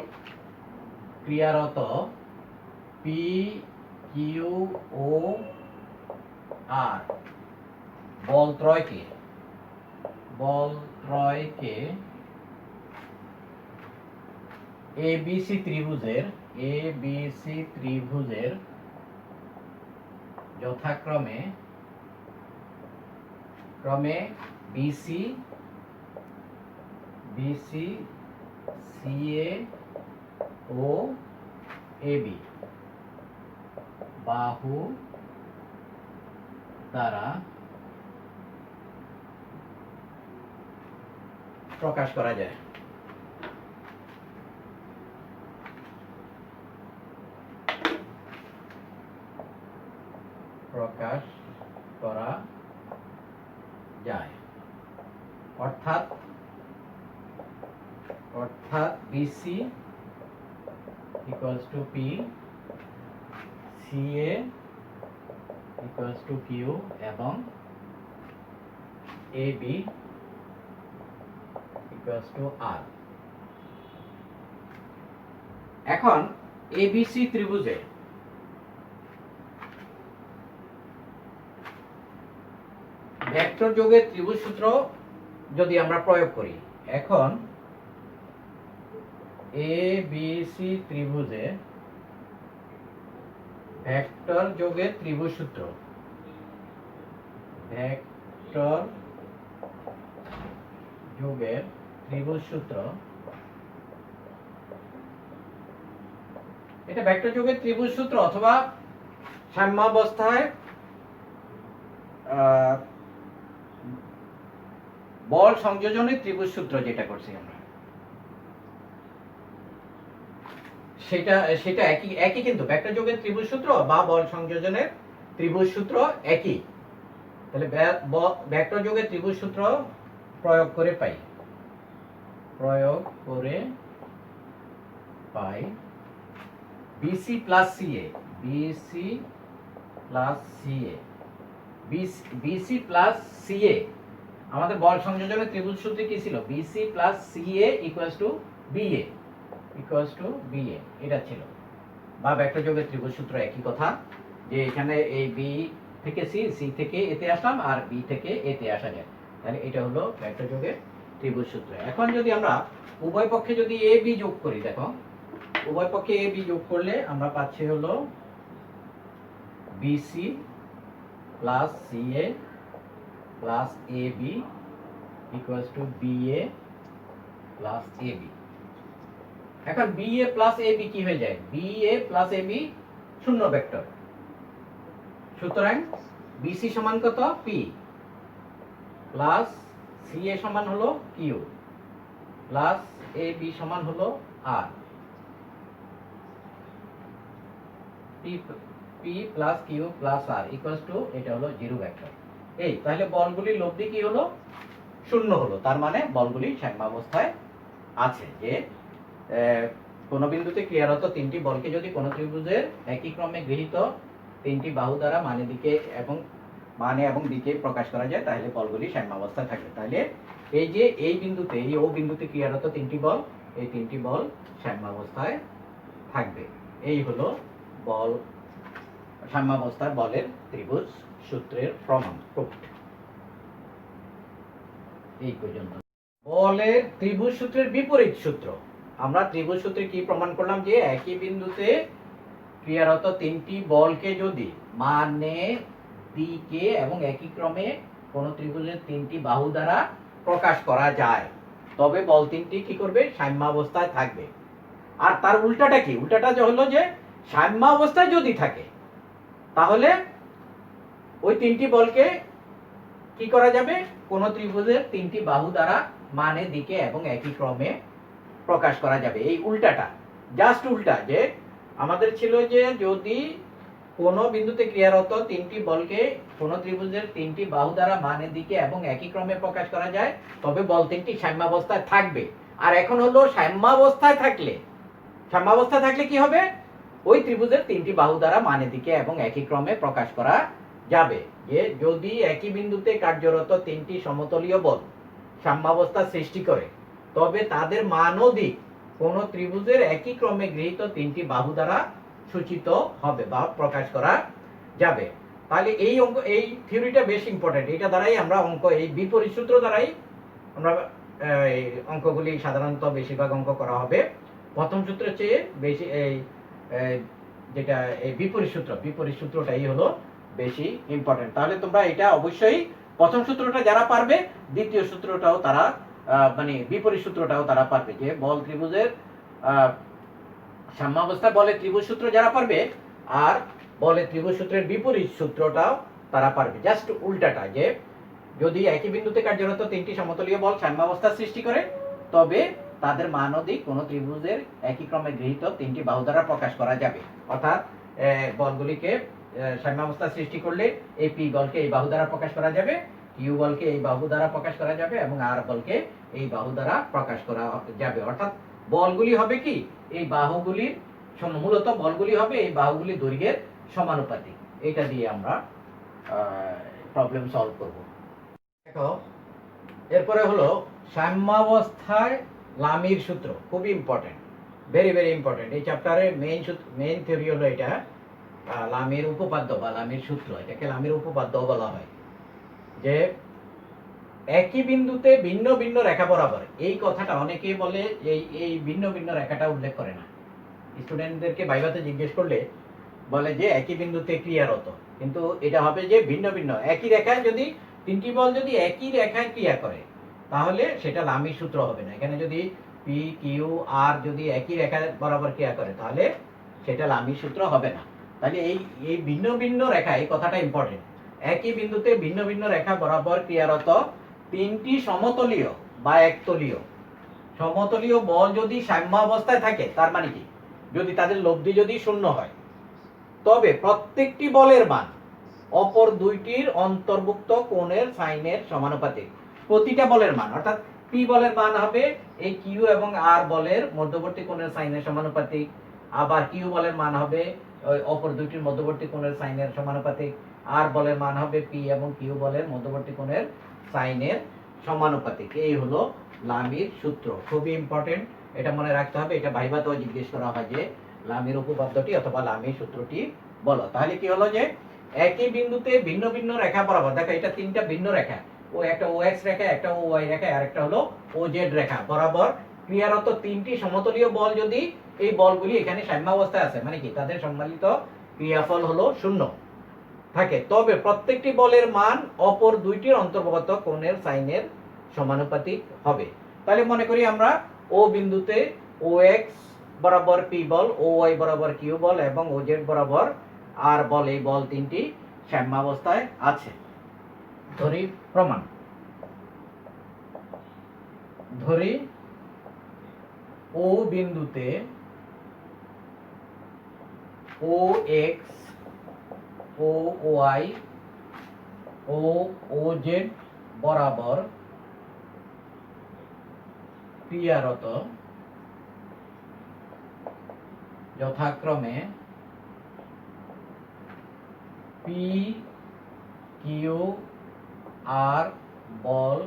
ক্রিয়ারত পি কিউ ও আর বল ত্রয়কে এবিসি ত্রিভুজের যথাক্রমে বিসি, সিএ ও এবি বাহু দ্বারা প্রকাশ করা যায়। প্রকাশ করা যায় অর্থাৎ BC equals to P, CA equals to Q এবং AB equals to R। এখন ABC ত্রিভুজে ভেক্টর যোগের ত্রিভুজ সূত্র যদি আমরা প্রয়োগ করি, এখন ABC ত্রিভুজে ভেক্টর যোগের ত্রিভুজ সূত্র, ভেক্টর যোগের ত্রিভুজ সূত্র, এটা ভেক্টর যোগের ত্রিভুজ সূত্র অথবা সাম্যাবস্থায় বল সংযোজনের ত্রিভুজ সূত্র যেটা করছি আমরা, সেটা একই কিন্তু ভেক্টর যোগের ত্রিভুজ সূত্র বা বল সংযোজনের ত্রিভুজ সূত্র একই। তাহলে ভেক্টর যোগের ত্রিভুজ সূত্র প্রয়োগ করে পাই BC plus CA, BC plus CA আমাদের বল সংযোজনের ত্রিভুজ সূত্রে কি ছিল? BC plus CA equals two BA, এটা ছিল। বা ভেক্টর যোগের ত্রিভুজ সূত্র একই কথা, যে এখানে এই B থেকে C থেকে A তে আসলাম আর B থেকে A তে আসা যায়। তাহলে এটা হলো ভেক্টর যোগের ত্রিভুজ সূত্র। এখন যদি আমরা উভয় পক্ষে যদি AB যোগ করি, দেখো উভয় পক্ষে AB যোগ করলে আমরা পাচ্ছি হলো BC plus CA plus AB equals to BA plus AB। এখন BA প্লাস AB কি হয়ে যায়? BA প্লাস AB শূন্য ভেক্টর, সুতরাং BC সমান কত? P প্লাস CA সমান হলো Q প্লাস AB সমান হলো R। P plus Q plus R equals to এটা হলো জিরো ভেক্টর। এই তাহলে বলগুলির লব্ধি কি হলো? শূন্য হলো। তার মানে বলগুলি সাম্যাবস্থায় আছে। যে কোন বিন্দুতে ক্রিয়ারত তিনটি বলকে যদি কোন ত্রিভুজের একই ক্রমে গৃহীত তিনটি বাহু দ্বারা মানে এবং দিকে প্রকাশ করা যায়, তাহলে বলগুলি সাম্যাবস্থায় থাকবে। তাহলে এই যে এই বিন্দুতে, এই ও বিন্দুতে ক্রিয়ারত তিনটি বল, এই তিনটি বল সাম্যাবস্থায় থাকবে। এই হলো বল সাম্যাবস্থার বলের ত্রিভুজ সূত্রের প্রমাণ। এই পর্যন্ত বলের ত্রিভুজ সূত্রের বিপরীত সূত্র। আমরা ত্রিভুজ সূত্রে কি প্রমাণ করলাম? যে একই বিন্দুতে ক্রিয়ারত তিনটি বলকে যদি মানে দিকে এবং একই ক্রমে কোন ত্রিভুজের তিনটি বাহু দ্বারা প্রকাশ করা যায়, তবে বল তিনটি কি করবে? সাম্যাবস্থায় থাকবে। আর তার উল্টাটা কি? উল্টাটা হলো যে সাম্যাবস্থায় যদি থাকে তাহলে ওই তিনটি বলকে কি করা যাবে? কোন ত্রিভুজের তিনটি বাহু দ্বারা মানে দিকে এবং একই ক্রমে প্রকাশ করা যাবে। এই উল্টাটা, জাস্ট উল্টা। যে আমাদের ছিল যে যদি কোন বিন্দুতে ক্রিয়ারত তিনটি বলকে কোন ত্রিভুজের তিনটি বাহু দ্বারা মানে দিকে এবং একই ক্রমে প্রকাশ করা যায়, তবে বল তিনটি সাম্যাবস্থায় থাকবে। আর এখন হলো সাম্যাবস্থায় থাকলে কি হবে? ওই ত্রিভুজের তিনটি বাহু দ্বারা মানে দিকে এবং একই ক্রমে প্রকাশ করা যাবে। যে যদি একই বিন্দুতে কার্যরত তিনটি সমতলীয় বল সাম্যাবস্থা সৃষ্টি করে, তবে তাদের মান ও দিক কোন ত্রিভুজের একই ক্রমে গৃহীত তিনটি বাহু দ্বারা সূচিত হবে বা প্রকাশ করা যাবে। তাহলে এই অঙ্ক, এই থিওরিটা বেশ ইম্পর্টেন্ট। এটা দ্বারাই আমরা অঙ্ক, এই বিপরীত সূত্র দ্বারাই আমরা অঙ্কগুলি সাধারণত বেশিরভাগ অঙ্ক করা হবে। প্রথম সূত্রের চেয়ে বেশি এই যেটা এই বিপরীত সূত্রটাই হলো বেশি ইম্পর্টেন্ট। তাহলে তোমরা এটা অবশ্যই প্রথম সূত্রটা যারা পারবে, দ্বিতীয় সূত্রটাও তারা মানে বিপরীত সূত্রটাও তারা পারবে। যে বল ত্রিভুজের সাম্যাবস্থায় বলের ত্রিভুজ সূত্র যারা পারবে, আর বলের ত্রিভুজ সূত্রের বিপরীত সূত্রটাও তারা পারবে। জাস্ট উল্টাটা, যে যদি একই বিন্দুতে কার্যরত তিনটি সমতলীয় বল সাম্যাবস্থা সৃষ্টি করে তবে তাদের মানদিক কোন ত্রিভুজের একই ক্রমে গৃহীত তিনটি বাহু দ্বারা প্রকাশ করা যাবে। অর্থাৎ বলগুলিকে সাম্যাবস্থা সৃষ্টি করলে এই পি বলকে এই বাহু দ্বারা প্রকাশ করা যাবে, কিউ বলকে এই বাহু দ্বারা প্রকাশ করা যাবে এবং আর বলকে এই বাহু দ্বারা প্রকাশ করা যাবে। অর্থাৎ বলগুলি হবে কি, এই বাহুগুলির মূলত বলগুলি হবে এই বাহুগুলির দৈর্ঘ্যের সমানুপাতিক। এটা দিয়ে আমরা প্রবলেম সলভ করব। দেখো এরপরে হলো সাম্যাবস্থায় লামির সূত্র, খুবই ইম্পর্টেন্ট, ভেরি ভেরি ইম্পর্টেন্ট। এই চ্যাপ্টারের মেইন থিওরি হলো এটা, লামির উপপাদ্য বা লামির সূত্র। এটাকে লামির উপপাদ্য বলা হয়। যে একই বিন্দুতে ভিন্ন ভিন্ন রেখা বরাবর, এই কথাটা অনেকেই বলে এই ভিন্ন ভিন্ন রেখাটা উল্লেখ করে না। স্টুডেন্টদেরকে ভাইভাতে জিজ্ঞেস করলে বলে যে একই বিন্দুতে ক্রিয়ারত, কিন্তু এটা হবে যে ভিন্ন ভিন্ন। একই রেখায় যদি তিনটি বল যদি একই রেখায় ক্রিয়া করে তাহলে সেটা লামির সূত্র হবে না। এখানে যদি পি কিউ আর যদি একই রেখায় বরাবর ক্রিয়া করে তাহলে সেটা লামির সূত্র হবে না। তাহলে এই ভিন্ন ভিন্ন রেখা, এই কথাটা ইম্পর্টেন্ট। একই বিন্দুতে ভিন্ন ভিন্ন রেখা বরাবর ক্রিয়ারত তিনটি সমতলীয় বা একতলীয় সমতলীয় বল যদি সাম্যাবস্থায় থাকে, তার মানে কি, যদি তাদের লব্ধি যদি শূন্য হয় তবে প্রত্যেকটি বলের মান অপর দুইটির অন্তর্ভুক্ত কোণের সাইনের সমানুপাতিক। প্রতিটা বলের মান, অর্থাৎ পি বলের মান হবে এই কিউ এবং আর বলের মধ্যবর্তী কোণের সাইনের সমানুপাতিক, আবার কিউ বলের মান হবে অপর দুইটির মধ্যবর্তী কোণের সাইনের সমানুপাতিক, আর বলের মান হবে পি এবং কিউ বলের মধ্যবর্তী কোণের সাইনের সমানুপাতিক। এই হলো লামির সূত্র, খুবই ইম্পর্টেন্ট, এটা মনে রাখতে হবে। এটা ভাইভাতেও জিজ্ঞেস করা হয় যে লামির উপপাদ্যটি অথবা লামির সূত্রটি বলো। তাহলে কি হলো যে একই বিন্দুতে ভিন্ন ভিন্ন রেখা বরাবর, দেখো এটা তিনটা ভিন্ন রেখা, ও একটা ও এক্স রেখা, একটা ও ওয়াই রেখা, আর একটা হলো ও জেড রেখা বরাবর ক্রিয়ারত তিনটি সমতলীয় বল যদি এই বলগুলি এখানে সাম্যাবস্থায় আছে, মানে কি তাদের সম্মিলিত ক্রিয়াফল হলো শূন্য থাকে, তবে প্রত্যেকটি বলের মান অপর দুইটির অন্তর্গত কোণের সাইনের সমানুপাতিক হবে। তাহলে মনে করি আমরা ও বিন্দুতে ও এক্স বরাবর পি বল, ও ওয়াই বরাবর কিউ বল এবং ও জেড বরাবর আর বল, এই বল তিনটি সাম্যাবস্থায় আছে। ধরি প্রমাণ, ধরি ও বিন্দুতে ও এক্স, ও ওয়াই ও ও জেড বরাবর ক্রিয়ারত যথাক্রমে পি কিউ আর বল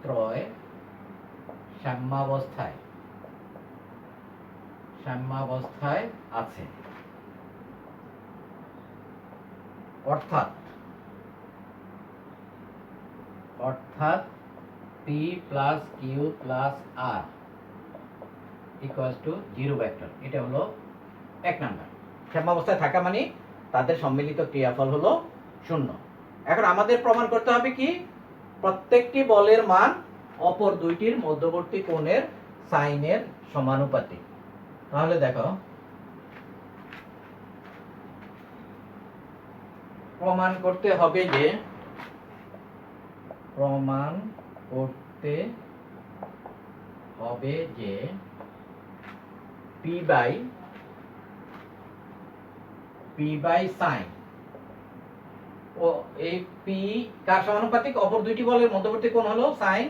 ত্রয় সাম্যাবস্থায় আছে। অর্থাৎ P plus Q plus R equals to 0 vector. এটা হলো এক নাম্বার। সাম্যাবস্থায় থাকা মানে তাদের সম্মিলিত ক্রিয়াফল হলো শূন্য। এখন আমাদের প্রমাণ করতে হবে কি, প্রত্যেকটি বলের মান অপর দুইটির মধ্যবর্তী কোণের সাইনের সমানুপাতিক। তাহলে দেখো প্রমাণ করতে হবে যে পি বাই সাইন, ও এই পি কার সমানুপাতিক, অপর দুইটি বলের মধ্যবর্তী কোণ হলো সাইন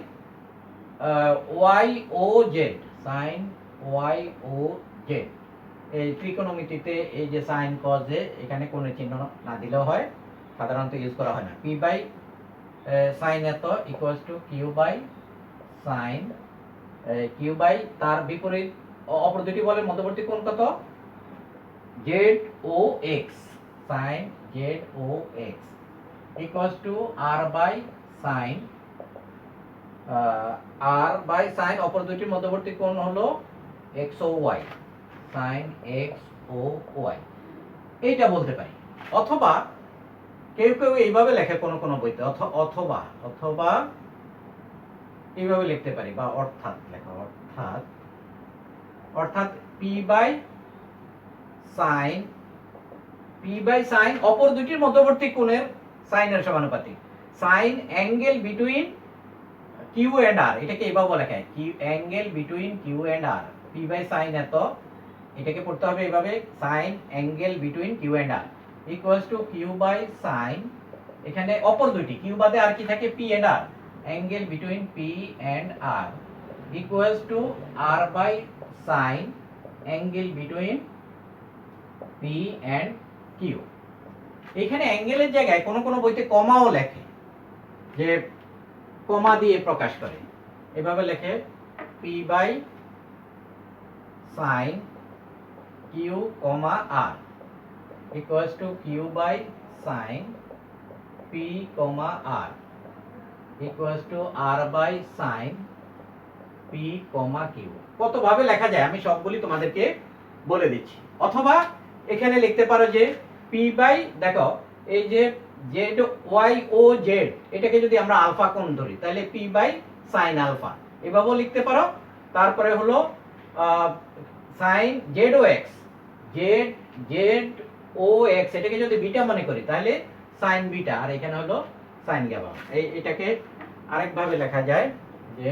ওয়াই ও জেড, সাইন ওয়াই ও জেড। এই ত্রিকোণমিতিতে এই যে সাইন কজ এ, এখানে কোণের চিহ্ন না দিলেও হয়, সাধারণত ইউজ করা হয় না। পি বাই সাইন এত equals to Q by sine, Q by তার বিপরীত অপর দুটি বলের মধ্যবর্তী কোণ কত, Z O X, sine Z O X equals to R by sine, অপর দুইটির মধ্যবর্তী কোণ হলো X O Y, sine X O Y. এইটা বলতে পারি। অথবা কেউ কেউ এইভাবে লেখে কোন কোন বইতে, অথবা এইভাবে লিখতে পারি, বা অর্থাৎ লেখা, অর্থাৎ পি বাই সাইন অপর দুইটির মধ্যবর্তী কোণের সাইনের সমানুপাতিক। Sine angle between Q and R, এটাকে এভাবে লেখা হয় Q angle between Q and R, P by sine এত, এটাকে পড়তে হবে এভাবে, sine angle between Q and R equals to Q by sine, এখানে অপর দুইটি কিউ বাদে আর কি থাকে, P and R, angle between P and R equals to R by sine angle between P and Q. এখানে অ্যাঙ্গেলের জায়গায় কোন কোন বইতে কমাও লেখে, যে কমা দিয়ে প্রকাশ করে, এভাবে লেখে P by sine Q comma R equals to Q by sine P comma R equals to R by sine P comma Q. কতভাবে লেখা যায় আমি সবগুলি তোমাদেরকে বলে দিচ্ছি। অথবা এখানে লিখতে পারো যে পি বাই, দেখো এই যে জেড ওয়াই ও জেড, এটাকে যদি আমরা আলফা কোণ ধরি তাহলে পি বাই সাইন আলফা, এভাবেও লিখতে পারো। তারপরে হলো sign Z O x, Z Z O x, এটাকে যদি বিটা মনে করি তাহলে সাইন বিটা, আর এখানে হলো সাইন গামা। এটাকে আরেকভাবে লেখা যায় যে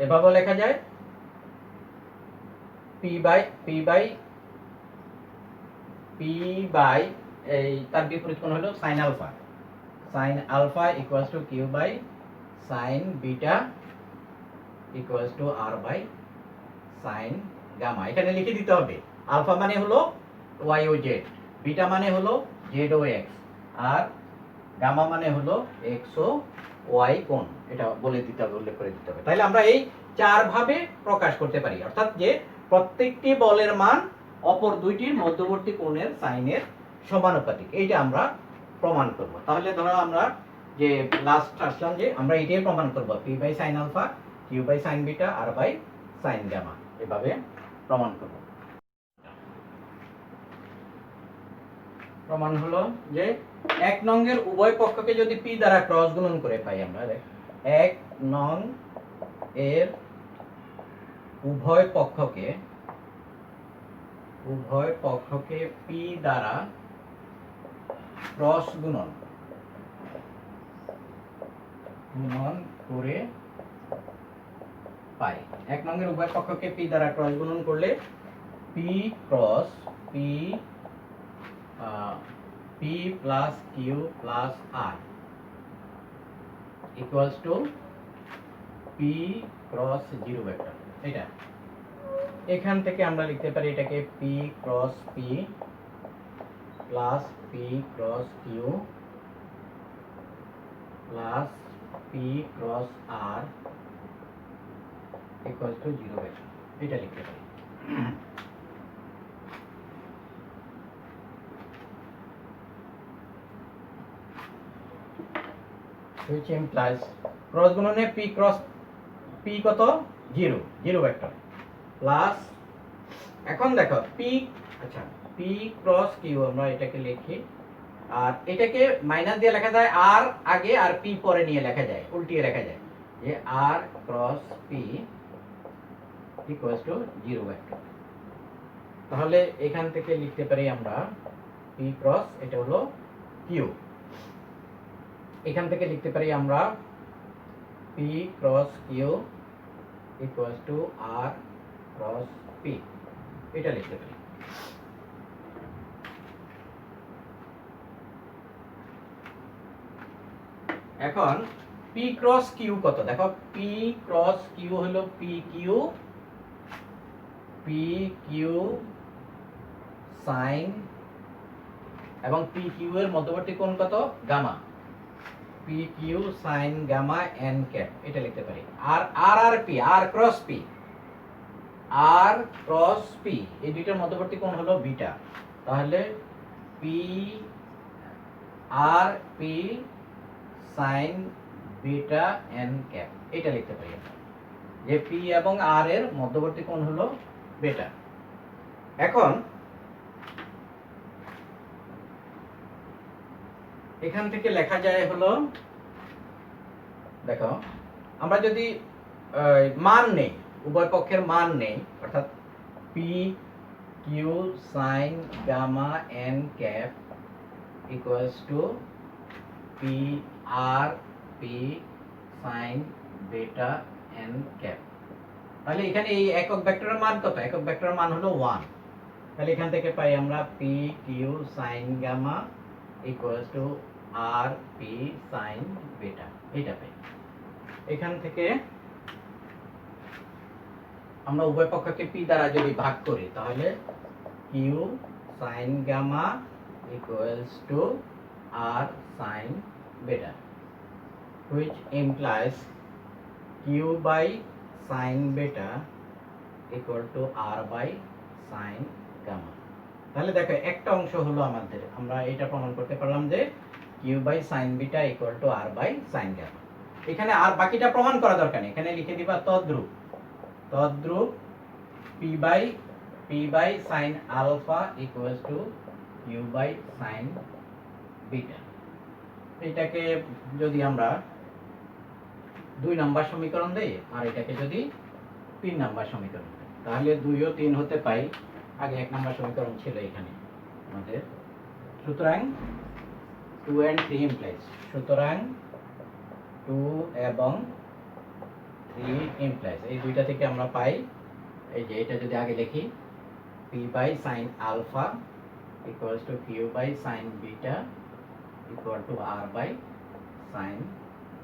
এভাবেও লেখা যায় পি বাই এই তার বিপরীত কোণ হলো sine alpha equals to Q by sine beta equals to R by sine gamma. এখানে লিখে দিতে হবে আলফা মানে হলো ওয়াই ও জেড, বিটা মানে হলো জেড ও এক্স, আর গামা মানে হলো এক্স ও ওয়াই কোণ, এটা বলে দিতে হবে, উল্লেখ করে দিতে হবে। তাহলে আমরা এই চার ভাবে প্রকাশ করতে পারি, অর্থাৎ যে প্রত্যেকটি বলের মান অপর দুইটির মধ্যবর্তী কোণের সাইনের সমানুপাতিক, এইটা আমরা প্রমাণ করব। তাহলে ধরো আমরা যে লাস্ট আসলাম যে আমরা এটাই প্রমাণ করব, P by sine alpha Q by sine beta R by sine gamma, এভাবে প্রমাণ করব। প্রমাণ হলো যে এক নংয়ের উভয় পক্ষকে যদি পি দ্বারা ক্রস গুণন করে পাই আমরা, এক নং এর উভয় পক্ষকে পি দ্বারা ক্রস গুণন করে পাই। এক নংয়ের উভয় পক্ষকে পি দ্বারা ক্রস গুণন করলে P cross P P plus Q plus R equals to P cross zero vector. এটা এখান থেকে আমরা লিখতে পারি এটাকে P cross P plus P cross Q plus P cross R equals to zero vector, এটা লিখতে পারি। which implies ক্রস গুণনে p ক্রস p কত, জিরো ভেক্টর, প্লাস এখন দেখো p, আচ্ছা p ক্রস কিউ আমরা এটাকে লিখি, আর এটাকে মাইনাস দিয়ে লেখা যায় আর আগে আর p পরে নিয়ে লেখা যায়, উল্টিয়ে লেখা যায় যে r cross p equals to zero vector. তাহলে এখান থেকে লিখতে পারি আমরা p ক্রস, এটা হলো কিউ, এখান থেকে লিখতে পারি আমরা p cross Q equals to r cross p, এটা লিখতে পারি। এখন p ক্রস কিউ কত, দেখো p ক্রস কিউ হলো p কিউ সাইন, এবং p কিউ এর মধ্যবর্তী কোণ কত, gamma, p Q sine gamma n cap, এটা লিখতে পারি। আর r ক্রস p এই দুইটার মধ্যবর্তী কোণ হলো বিটা, তাহলে p r p sign beta n cap, এটা লিখতে পারি আমরা, যে p এবং r এর মধ্যবর্তী কোণ হলো বিটা। এখন এখান থেকে লেখা যায় হলো, দেখো আমরা যদি মান নেই, উভয় পক্ষের মান নেই, অর্থাৎ p Q sine gamma N cap equals to P R P sine beta N cap. তাহলে এখানে এই একক ভেক্টরের মান কত? একক ভেক্টরের মান হলো 1। তাহলে এখান থেকে পাই আমরা P Q sine gamma equals to R P sine beta, এটা পাই। এখান থেকে আমরা উভয় পক্ষকে পি দ্বারা যদি ভাগ করি তাহলে Q sine gamma equals to R sine beta, which implies q by sin beta equal to r by sin gamma। তাহলে দেখো একটা অংশ হলো আমাদের, আমরা এটা প্রমাণ করতে পারলাম যে q by sin beta equal to r by sin gamma। এখানে আর বাকিটা প্রমাণ করা দরকার নেই, এখানে লিখে দিবা তদ্রূপ p by sin alpha equals to q by sin beta। এটাকে যদি আমরা 2 নাম্বার সমীকরণ দেই আর এটাকে যদি 3 নাম্বার সমীকরণ দেই তাহলে 2 ও 3 হতে পাই। আগে 1 নাম্বার সমীকরণ ছিল এখানে আমাদের, সুতরাং 2 and 3 implies, সুতরাং 2 এবং 3 implies, এই দুইটা থেকে আমরা পাই এই যে এটা যদি আগে লিখি p by sin alpha equals to q by sin beta equal to r by sin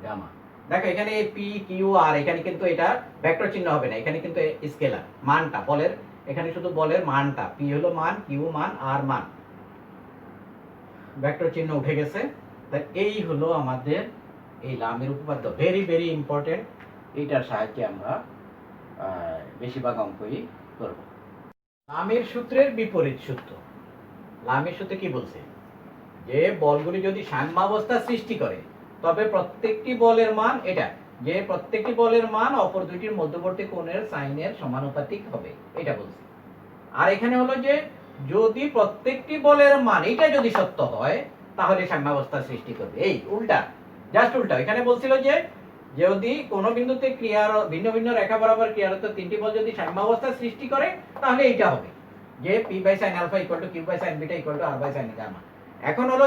gamma। দেখো এখানে পি কিউ আর, এখানে কিন্তু এটা ভেক্টর চিহ্ন হবে না, এখানে কিন্তু স্কেলার মানটা বলের, এখানে শুধু বলের মানটা, পি হলো মান, কিউ মান, আর মান, ভেক্টর চিহ্ন উঠে গেছে। তাই এই হলো আমাদের এই লামের উপপাদ্য, ভেরি ভেরি ইম্পর্টেন্ট। এইটার সাহায্যে আমরা বেশিরভাগ অঙ্কই করব। লামের সূত্রের বিপরীত সূত্র। লামের সূত্রে কি বলছে? যে বলগুলি যদি সাম্যাবস্থা সৃষ্টি করে তবে প্রত্যেকটি বলের মান, এটা যে প্রত্যেকটি বলের মান অপর দুইটির মধ্যবর্তী কোণের সাইনের সমানুপাতিক হবে, এটা বলছে। আর এখানে হলো যে যদি প্রত্যেকটি বলের মান এটা যদি সত্য হয় তাহলে সাম্যাবস্থা সৃষ্টি করবে। এই উল্টা, জাস্ট উল্টা। এখানে বলছিল যে যদি কোনো বিন্দুতে ক্রিয়ার ভিন্ন ভিন্ন রেখা বরাবর ক্রিয়ারত তিনটি বল যদি সাম্যাবস্থা সৃষ্টি করে তাহলে এইটা হবে যে p by sin alpha equal to q by sin beta equal to r by sin gamma। এখন হলো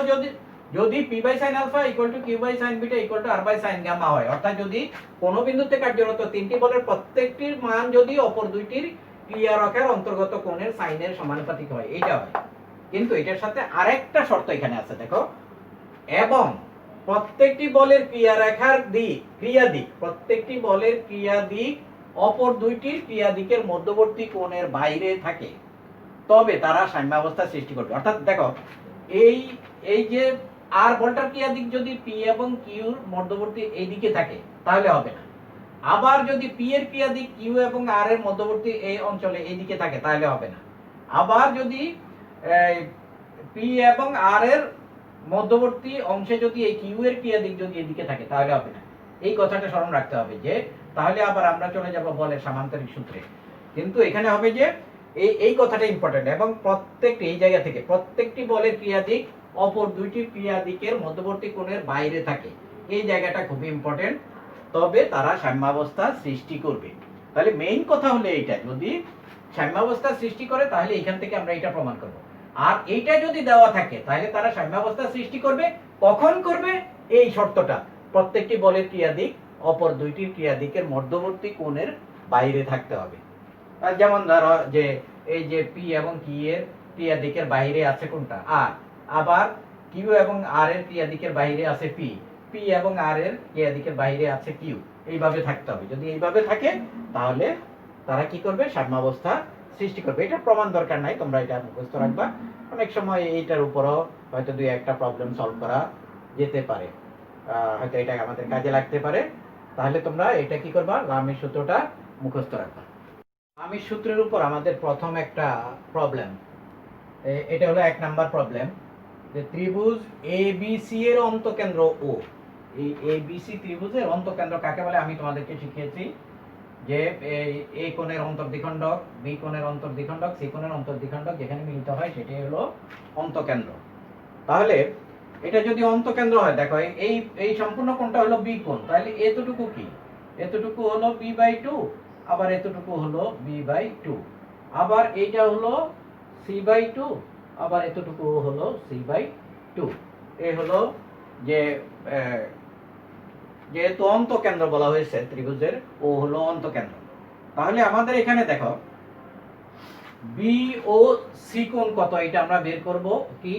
যদি p by sin alpha equal to q by sin beta equal to r by sin gamma হয়, অর্থাৎ যদি কোনো বিন্দুতে কার্যরত তিনটি বলের প্রত্যেকটির মান যদি অপর দুইটির ক্রিয়ারকের অন্তর্গত কোণের সাইনের সমানুপাতিক হয়, এইটা হয়। কিন্তু এটার সাথে আরেকটা শর্ত এখানে আছে, দেখো, এবং প্রত্যেকটি বলের প্রত্যেকটি বলের ক্রিয়া দিক অপর দুইটির ক্রিয়া দিকের মধ্যবর্তী কোণের বাইরে থাকে, তবে তারা সাম্যাবস্থা সৃষ্টি করবে। অর্থাৎ দেখো এই যে আর বলটার ক্রিয়া দিক যদি পি এবং কিউর মধ্যবর্তী এই দিকে থাকে তাহলে হবে না। আবার যদি পি এর ক্রিয়া দিক কিউ এবং আর এর মধ্যবর্তী এই অঞ্চলে এই দিকে থাকে তাহলে হবে না। আবার যদি পি এবং আর এর মধ্যবর্তী অংশে যদি এই কিউ এর ক্রিয়া দিক যদি এদিকে থাকে তাহলে হবে না। এই কথাটা স্মরণ রাখতে হবে যে তাহলে আবার আমরা চলে যাব বলের সামান্তরিক সূত্রে। কিন্তু এখানে হবে যে এই কথাটা ইম্পর্টেন্ট, এবং প্রত্যেকটি এই জায়গা থেকে প্রত্যেকটি বলের ক্রিয়া দিক অপর দুইটি ক্রিয়া দিকের মধ্যবর্তী কোণের বাইরে থাকে, এই জায়গাটা খুব ইম্পর্টেন্ট, তবে তারা সাম্যাবস্থা সৃষ্টি করবে। তাহলে মেইন কথা হলো এইটা, যদি সাম্যাবস্থা সৃষ্টি করে তাহলে এখান থেকে আমরা এটা প্রমাণ করব। আর এইটা যদি দেওয়া থাকে তাহলে তারা সাম্যাবস্থা সৃষ্টি করবে। কখন করবে? এই শর্তটা, প্রত্যেকটি বলের ক্রিয়া দিক অপর দুইটির ক্রিয়া দিকের মধ্যবর্তী কোণের বাইরে থাকতে হবে। যেমন ধরো যে এই যে পি এবং কি এর ক্রিয়া দিকের বাইরে আছে কোনটা? আর। আবার কিউ এবং আর এর ক্রিয়া দিকের বাইরে আছে পি এবং আর এর ক্রিয়া দিকের বাইরে আছে কিউ, এইভাবে থাকতে হবে। যদি এইভাবে থাকে তাহলে তারা কি করবে? সাম্যাবস্থা সৃষ্টি করবে। এটা প্রমাণ দরকার নাই, তোমরা এটা মুখস্থ রাখবা। অনেক সময় এইটার উপরও হয়তো দুই একটা প্রবলেম সলভ করা যেতে পারে, হয়তো এটা আমাদের কাজে লাগতে পারে। তাহলে তোমরা এটা কি করবা? লামের সূত্রটা মুখস্থ রাখবা। লামের সূত্রের উপর আমাদের প্রথম একটা প্রবলেম, এটা হলো 1 নাম্বার প্রবলেম, যে ত্রিভুজ এবিসি এর অন্তঃকেন্দ্র ও। এই এবিসি ত্রিভুজের অন্তঃকেন্দ্র কাকে বলে আমি তোমাদেরকে শিখিয়েছি, যে এ কোণের অন্তর্দ্বিখণ্ডক, বি কোণের অন্তর্দ্বিখণ্ডক, সি কোণের অন্তর্দ্বিখণ্ডক যেখানে মিলিত হয় সেটাই হলো অন্তঃকেন্দ্র। তাহলে এটা যদি অন্তঃকেন্দ্র হয়, দেখো এই সম্পূর্ণ কোণটা হলো বি কোণ, তাহলে এতটুকু কি? এতটুকু হলো b/2, আবার এতটুকু হলো b/2, আবার এইটা হলো c/2, আবার এতটুকু হলো c/2। এই হলো যে যেহেতু অন্তকেন্দ্র বলা হয়েছে ত্রিভুজের, ও হলো অন্তকেন্দ্র। তাহলে আমাদের এখানে দেখো বি ও সি কোণ কত এটা আমরা বের করব কি,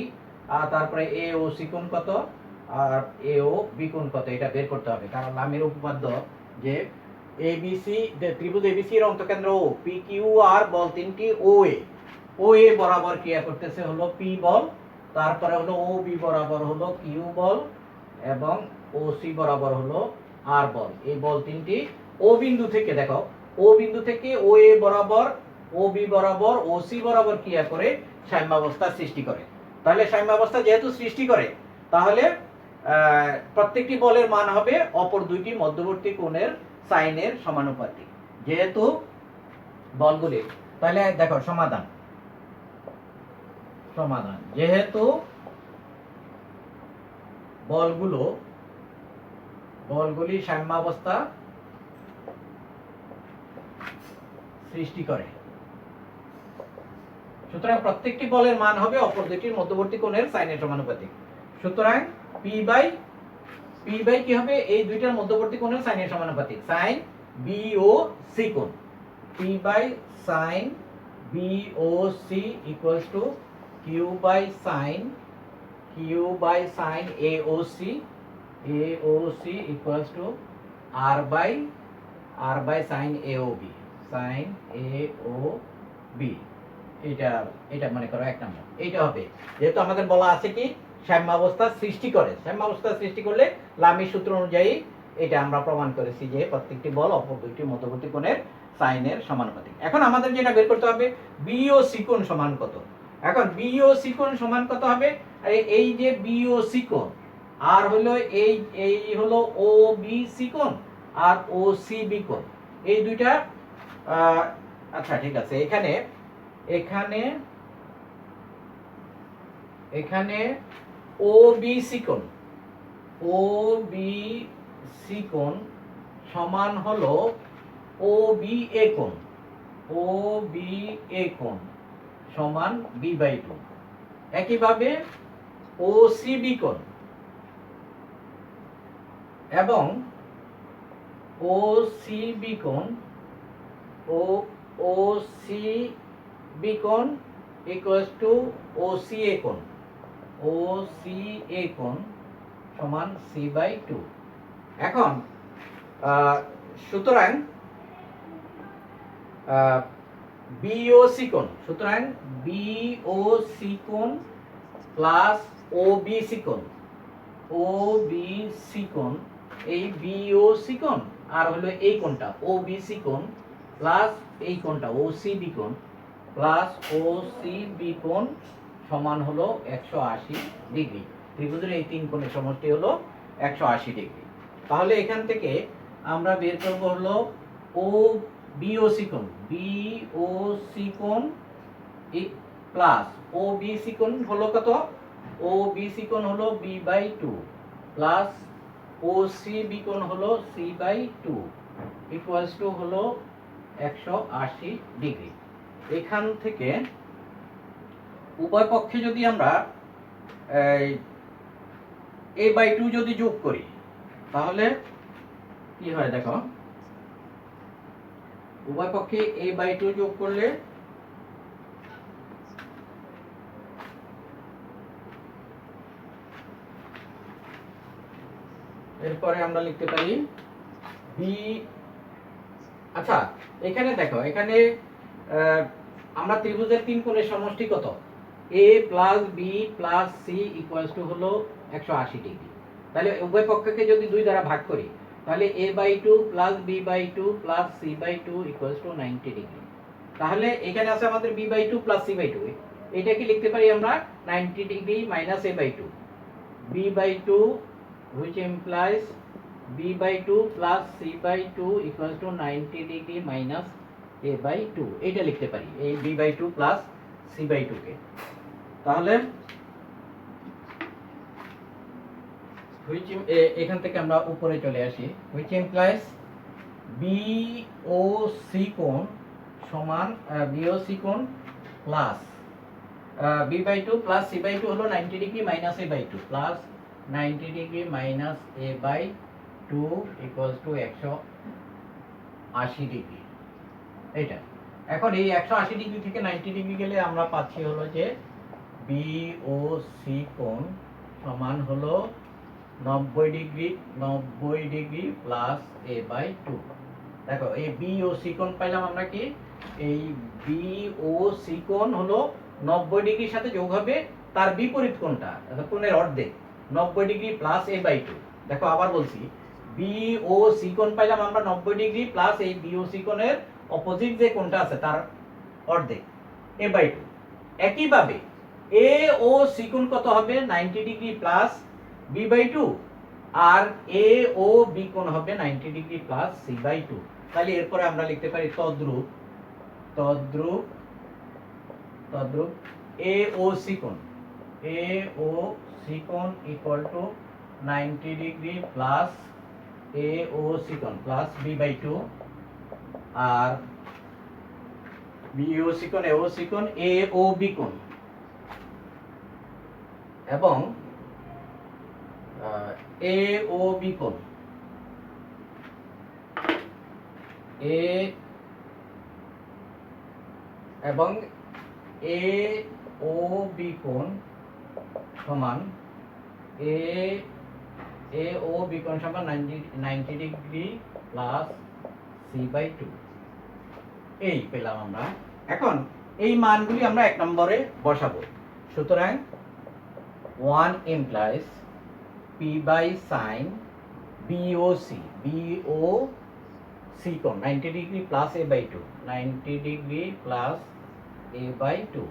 আর তারপরে এ ও সি কোণ কত আর এ ও বি কোণ কত এটা বের করতে হবে। কারণ লামের উপপাদ্য যে এবিসি, ত্রিভুজ এবিসি এর অন্তকেন্দ্র ও, পি কিউ আর বল তিনটি ও এ বরাবর ক্রিয়া করতেছে হলো পি বল, তারপরে হলো ও বি বরাবর হলো কিউ বল, এবং ও সি বরাবর হলো আর বল। এই বল তিনটি ও বিন্দু থেকে দেখো, ও বিন্দু থেকে ও এ বরাবর, ও বি বরাবর, ও সি বরাবর ক্রিয়া করে সাম্যাবস্থা সৃষ্টি করে। তাহলে সাম্যাবস্থা যেহেতু সৃষ্টি করে, তাহলে প্রত্যেকটি বলের মান হবে অপর দুইটি মধ্যবর্তী কোণের সাইনের সমানুপাতিক। যেহেতু বলগুলি, তাহলে দেখো সমাধান, যেহেতু বলগুলি সাম্যাবস্থা সৃষ্টি করে, সুতরাং প্রত্যেকটি বলের মান হবে অপর দুইটির মধ্যবর্তী কোণের সাইনের সমানুপাতিক। সুতরাং পি বাই কি হবে, এই দুইটার মধ্যবর্তী কোণের সাইনের সমানুপাতিক, সাইন বি ও সি কোণ। P by sine B O C equals to Q by sine A O C equals to R by sine A O B. এটা মনে করো এক নম্বর। এইটা হবে, যেহেতু আমাদের বলা আছে কি সাম্যাবস্থা সৃষ্টি করে, সাম্যাবস্থা সৃষ্টি করলে লামির সূত্র অনুযায়ী এটা আমরা প্রমাণ করেছি যে প্রত্যেকটি বল অপর দুইটি মধ্যবর্তী কোণের সাইনের সমানুপাতিক। এখন আমাদের যেটা বের করতে হবে বি ও সি কোণ সমান কত। এখন বি ও সি কোণ সমান কত হবে, এই যে বি ও সি কোণ, আর হলো এই হলো ও বি সি কোণ আর ও সি বি কোণ, এই দুইটা আচ্ছা ঠিক আছে, এখানে ও বি সি কোণ সমান হলো ও বি এ কোণ সমান b/2। একইভাবে ও সি বি কোণ এবং ও সি বি কোণ ইকুয়ালস টু ও সি এ কোণ সমান c/2। এখন সুতরাং বি ও সি কোণ, সুতরাং বি ও সি কোণ প্লাস ও বি সি কোণ, এই বি ও সি কোণ আর হলো এই কোণটা ও বি সি কোণ প্লাস এই কোণটা ও সি বি কোণ প্লাস ও সি বি কোণ সমান হলো 180 ডিগ্রি। ত্রিভুজের এই তিন কোণের সমষ্টি হলো 180 ডিগ্রি। তাহলে এখান থেকে আমরা বের করব হলো ও বি ও সি কোণ প্লাস ও বি সি কোণ হলো কত, ও বি সি কোণ হলো b/2 প্লাস ও সি বি কোণ হলো c/2 ইকুয়ালস টু হলো 180 ডিগ্রি। এখান থেকে উভয় পক্ষে যদি আমরা a/2 যদি যোগ করি তাহলে কি হয় দেখো, উভয় পক্ষে a/2 যোগ করলে এরপরে আমরা লিখতে পারি বি। আচ্ছা এখানে দেখো, এখানে আমরা ত্রিভুজের তিন কোণের সমষ্টি কত, a plus B plus C equals to হলো 180 ডিগ্রি। তাহলে উভয় পক্ষকে যদি দুই দ্বারা ভাগ করি তাহলে a/2 plus b/2 plus c/2 equals to 90 degree. তাহলে এখানে আছে আমাদের b/2 প্লাস c/2, এটা কি লিখতে পারি আমরা 90 degree minus a/2, b/2 which implies b/2 plus c/2 equals to 90 degree minus a/2, এটা লিখতে পারি এই b/2 plus c/2 কে। তাহলে এখান থেকে আমরা উপরে চলে আসি, which implies BOC কোণ সমান BOC কোণ plus B by two plus C by two হলো 90 degree minus A by two plus 90 degree minus A by two equals to 180 degree. এইটা এখন এই 180 ডিগ্রি থেকে 90 ডিগ্রি গেলে আমরা পাচ্ছি হলো যে বি ও সি কোণ সমান হলো 90 degree plus A by two. দেখো এই বি ও সি কোণ পাইলাম আমরা কি, এই বি ও সি কোণ হলো 90 ডিগ্রির সাথে যোগ হবে তার বিপরীত কোণটা, কোণের অর্ধেক 90 degree plus A by two. দেখো আবার বলছি, বি ও সি কোণ পাইলাম আমরা 90 ডিগ্রি প্লাস এই বি ও সি কোণের অপোজিট যে কোণটা আছে তার অর্ধেক এ বাই টু। একইভাবে এ ও সি কোণ কত হবে, 90 degree plus B by two, আর এ ও বি কোণ হবে 90 degree plus C by two. তাহলে এরপরে আমরা লিখতে পারি তদ্রূপ তদ্রূপ তদ্রূপ এ ও সি কোণ, এ ও সি কোণ equal to 90 degree plus A O C কোণ প্লাস বি বাই টু, আর বি ও সি কোণ এ ও সি কোণ এ ও বি কোণ, এবং এ ও বি কোণ এ এবং এ ও বি কোণ সমান এ ও বি কোণ সমান 90 degree plus C by two. এই পেলাম আমরা। এখন এই মানগুলি আমরা এক নম্বরে বসাবো। সুতরাং 1 implies p by sin BOC কোণ 90 degree plus a by 2 90 degree plus a by 2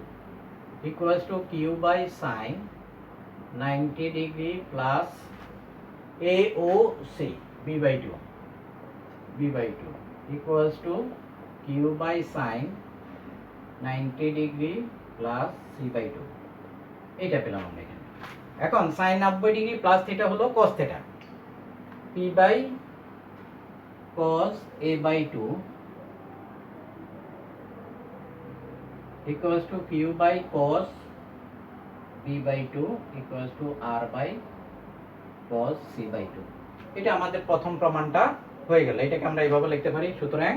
equals to q by sin 90 degree plus AOC b by 2 equals to q by sin 90 degree plus c by 2। এইটা পেলাম আমরা এখানে। এখন sin 90 degree plus theta হলো cos theta, p by cos a by 2 equals to q by cos b by 2 equals to r by cos c by 2। এটা আমাদের প্রথম প্রমাণটা হয়ে গেল। এটাকে আমরা এইভাবে লিখতে পারি। সুতরাং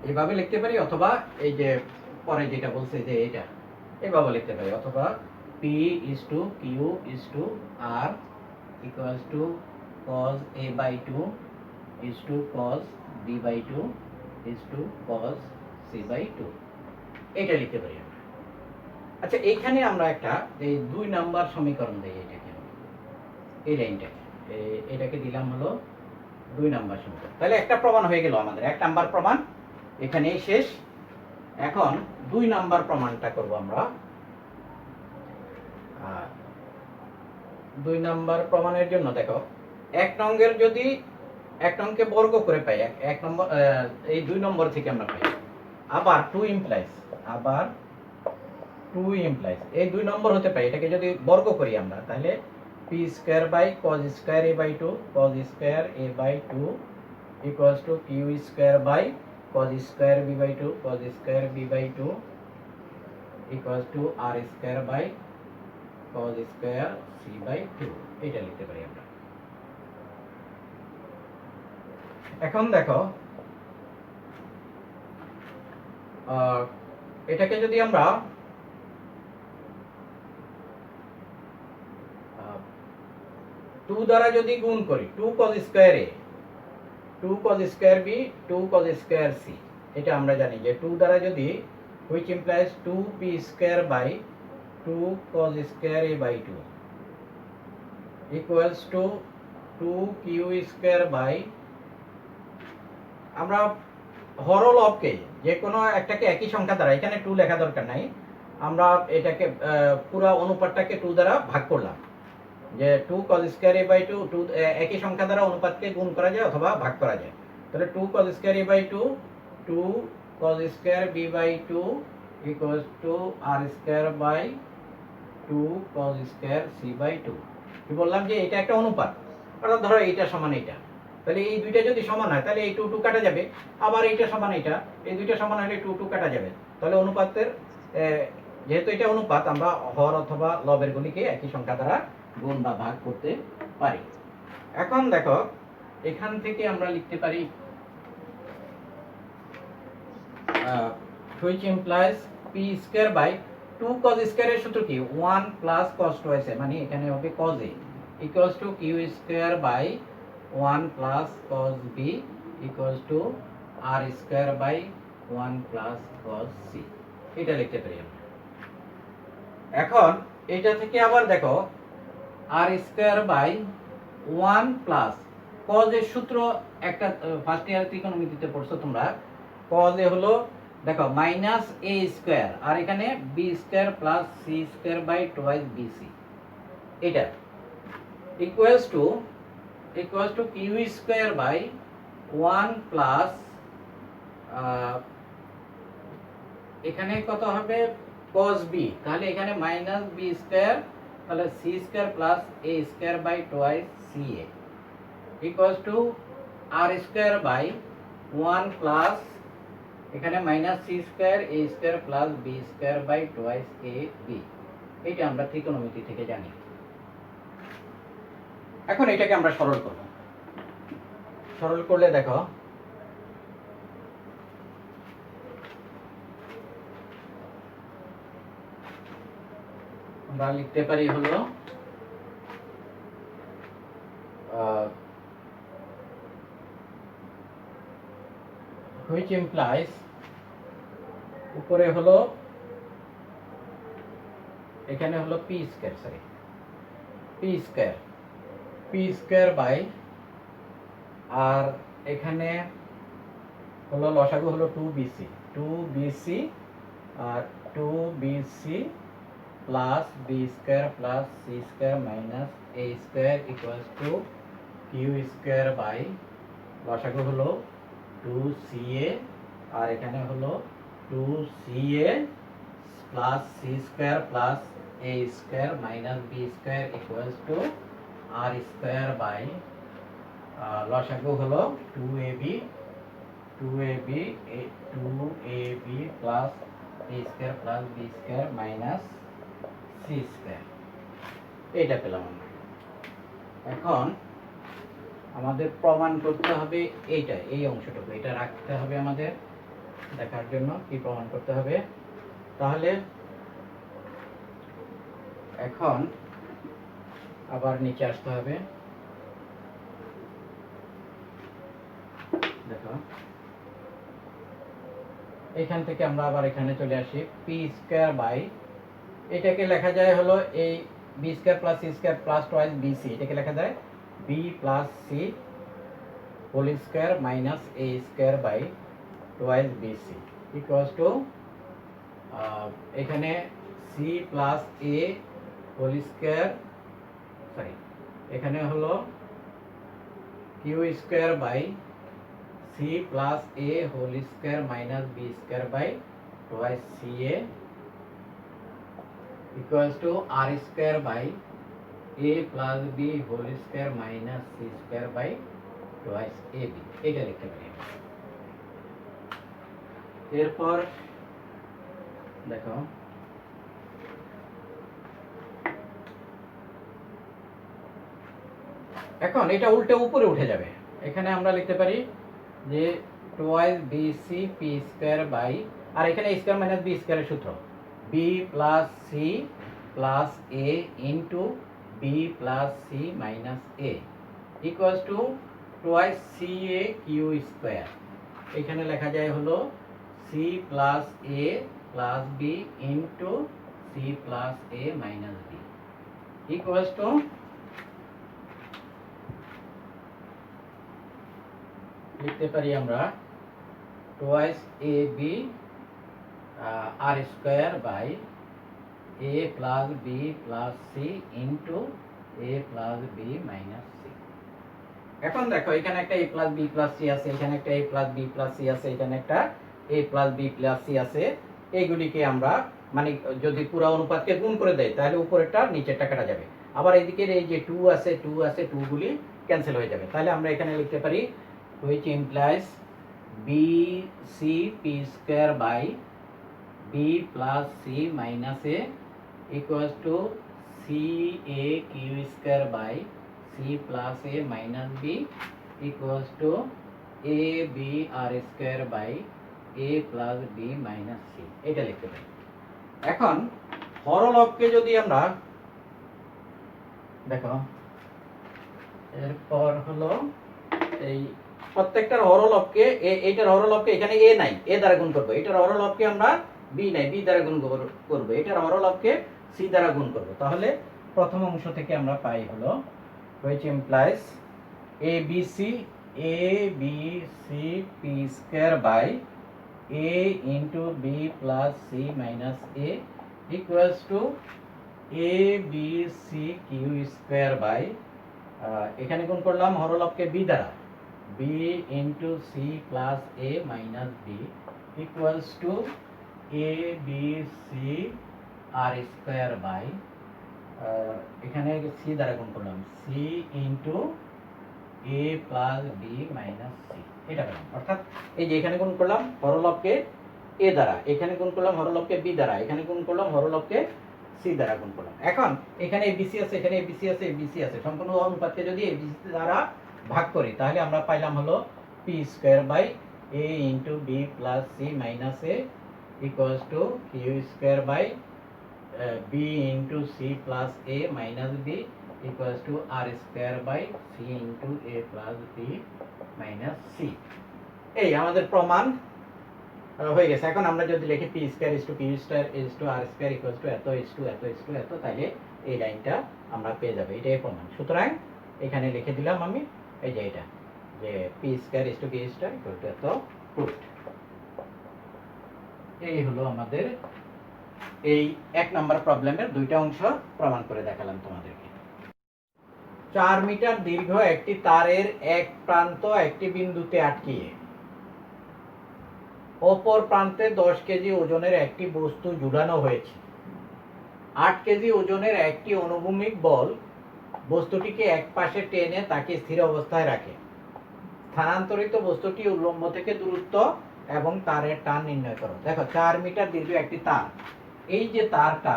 এইভাবে লিখতে পারি, অথবা এই যে পরে যেটা বলছে যে এটা এইভাবে লিখতে পারি, অথবা p is to q is to r equals to cos a by 2 is to cos b by 2 is to cos c by 2। এটা লিখতে পারি আমরা। আচ্ছা, এইখানে আমরা একটা এই 2 নাম্বার সমীকরণ দেই, এটাকে এই লাইনটাকে এটাকে দিলাম হলো 2 নাম্বার সমীকরণ। তাহলে একটা প্রমাণ হয়ে গেল আমাদের, 1 নাম্বার প্রমাণ এখানেই শেষ। এখন 2 নাম্বার প্রমাণটা করব আমরা। 2 নাম্বার প্রমাণের জন্য দেখো, 1 নংয়ের যদি 1 নংকে বর্গ করে পাই, 1 নম্বর এই 2 নম্বর থেকে আমরা পাই, আবার 2 ইমপ্লাইজ এই 2 নম্বর হতে পাই, এটাকে যদি বর্গ করি আমরা, তাহলে p square by cos square a by 2 cos square a by 2 equals to q square by cos square b by 2 cos square b by 2 equals to r square by cos square c by 2। এটা লিখতে পারি আমরা। এখন দেখো, এটাকে যদি আমরা 2 দ্বারা যদি গুণ করি, 2 cos square a 2 cos square b 2 cos square c, এটা আমরা জানি যে 2 দ্বারা যদি, which implies 2p square by 2 cos square a by 2 equals to 2q square by, আমরা হর লবকে যে কোনো একটাকে একই সংখ্যা দ্বারা, এখানে 2 লেখা দরকার নাই, আমরা এটাকে পুরো অনুপাতটাকে 2 দ্বারা ভাগ করলাম, যে 2 cos স্কয়ার a বাই 2 একই সংখ্যা দ্বারা অনুপাতকে গুণ করা যায় অথবা ভাগ করা যায়। তাহলে 2 cos square a by 2 2 cos square b by 2 equals to r square by 2 cos square c by 2। কি বললাম যে এটা একটা অনুপাত, অর্থাৎ ধরো এইটা সমান এইটা, তাহলে এই দুইটা যদি সমান হয় তাহলে এই 2 2 কাটা যাবে, আবার এইটা সমান এইটা, এই দুইটা সমান হলে 2 2 কাটা যাবে, তাহলে অনুপাতের যেহেতু এটা অনুপাত, আমরা হর অথবা লবের গুলিকে একই সংখ্যা দ্বারা গুণ বা ভাগ করতে পারি। এখন দেখো এখান থেকে আমরা লিখতে পারি which implies p square by 2 cos square এর সূত্র কি 1 plus cos twice a, মানে এখানে হবে cos a equals to q square by 1 plus cos b equals to r square by 1 plus cos c, এটা লিখতে পারি আমরা। এখন এটা থেকে আবার দেখো r square by 1 plus cos এর সূত্র একটা ফার্স্ট ইয়ার ত্রিকোণমিতিতে পড়ছো তোমরা। cos এ হলো দেখো মাইনাস a স্কয়ার আর এখানে b square plus c square by twice bc, এটা equals to q square by 1 plus এখানে কত হবে cos b, তাহলে এখানে মাইনাস b স্কয়ার, তাহলে c square plus a square by twice ca equals to r square by 1 plus এখানে minus c square a square plus b square by twice a b, এটা আমরা ত্রিকোণমিতি থেকে জানি। এখন এটাকে আমরা সরল করব। সরল করলে দেখো আমরা লিখতে পারি হলো which implies উপরে হলো এখানে হলো p square, sorry p square by, আর এখানে হলো লসাগু হলো 2bc আর 2bc plus b square plus c square minus a square equals to q square by লসাগু হলো 2ca আর এখানে হলো 2ca plus c square plus a square minus b square equals to r square by লসাগু হলো 2ab plus a square plus b square minus c square, এটা পেলাম আমরা। এখন আমাদের প্রমাণ করতে হবে এইটা, এই অংশটুকু এটা রাখতে হবে আমাদের দেখার জন্য কি প্রমাণ করতে হবে। তাহলে এখন আবার নিচে আসতে হবে, দেখো এখান থেকে আমরা আবার এখানে চলে আসি p স্কয়ার বাই, এটাকে লেখা যায় হলো এই b square plus c square plus twice bc, এটাকে লেখা যায় b plus c whole square minus a square by twice bc equals to এখানে c plus a whole square, sorry এখানে হলো q square by c plus a whole square minus b square by twice ca equals to r square by a plus b whole square minus c square by twice ab, এটা লিখতে পারি। এরপর দেখো এখন এটা উল্টে উপরে উঠে যাবে, এখানে আমরা লিখতে পারি যে twice bc p square by, আর এখানে স্কয়ার মাইনাস b স্কয়ারের সূত্র b plus c plus a into b plus c minus a equals to twice ca q square, এখানে লেখা যায় হলো c plus a plus b into c plus a minus b equals to লিখতে পারি আমরা twice ab r square by a plus b plus c into a plus b minus c। এখন দেখো এখানে একটা a plus b plus c আছে, এখানে একটা a plus b plus c আছে, এখানে একটা a plus b plus c আছে, এইগুলিকে আমরা মানে যদি পুরো অনুপাতকে গুণ করে দেয় তাহলে উপরেরটা নিচেরটা কাটা যাবে, আবার এদিকের এই যে 2 আছে 2 গুলি ক্যান্সেল হয়ে যাবে, তাহলে আমরা এখানে লিখতে পারি which implies bc p square by b B plus C minus A equals to C A Q square by C plus A minus B equals to A B R square by A plus B minus C, এটা লিখতে পারি। এখন হরলবকে যদি আমরা দেখো, এরপর হলো এই প্রত্যেকটার হরলবকে এইটার হরলবকে এখানে এ নাই, এ দ্বারা গুণ করবো। এটার হরলবকে আমরা বি নাই, বি দ্বারা গুণ করবো। এটার হরলবকে সি দ্বারা গুণ করবো। তাহলে প্রথম অংশ থেকে আমরা পাই হলো which implies ABC p square by a into b plus c minus a equals to ABC q square by এখানে গুণ করলাম হরলবকে b দ্বারা, b into c plus a minus b equals to ABC r square by এখানে c দ্বারা গুণ করলাম c into a plus b minus c, এটা পেলাম। অর্থাৎ এই যে এখানে গুণ করলাম হরলবকে a দ্বারা, এখানে গুণ করলাম হরলবকে b দ্বারা, এখানে গুণ করলাম হরলবকে c দ্বারা গুণ করলাম। এখন এখানে abc আছে, এখানে abc আছে, abc আছে, সম্পূর্ণ অনুপাতকে যদি abc দ্বারা ভাগ করি তাহলে আমরা পাইলাম হলো p square by a into b plus c minus a equals to q square by b into c plus a minus b equals to r square by c into a plus b minus c। এই আমাদের প্রমাণ হয়ে গেছে। এখন আমরা যদি লিখি p square is to q square is to r square equals to এত is to এত is to এত, তাহলে এই লাইনটা আমরা পেয়ে যাব, এটাই প্রমাণ। সুতরাং এখানে লিখে দিলাম আমি এই যে এটা, যে p square is to q square equal to এত ফুট। এই হলো আমাদের এই 1 নম্বর প্রবলেমের দুইটা অংশ প্রমাণ করে দেখালাম তোমাদেরকে। 4 মিটার দীর্ঘ একটি তারের এক প্রান্ত একটি বিন্দুতে আটকিয়ে অপর প্রান্তে 10 কেজি ওজনের একটি বস্তু ঝুলানো হয়েছে। 8 কেজি ওজনের একটি অনুভূমিক বল বস্তুটিকে এক পাশে টেনে তাকে স্থির অবস্থায় রাখে। স্থানান্তরিত বস্তুটি উল্লম্ব থেকে দূরত্ব এবং তারের টান নির্ণয় করো। দেখো 4 মিটার দীর্ঘ একটি তার, এই যে তারটা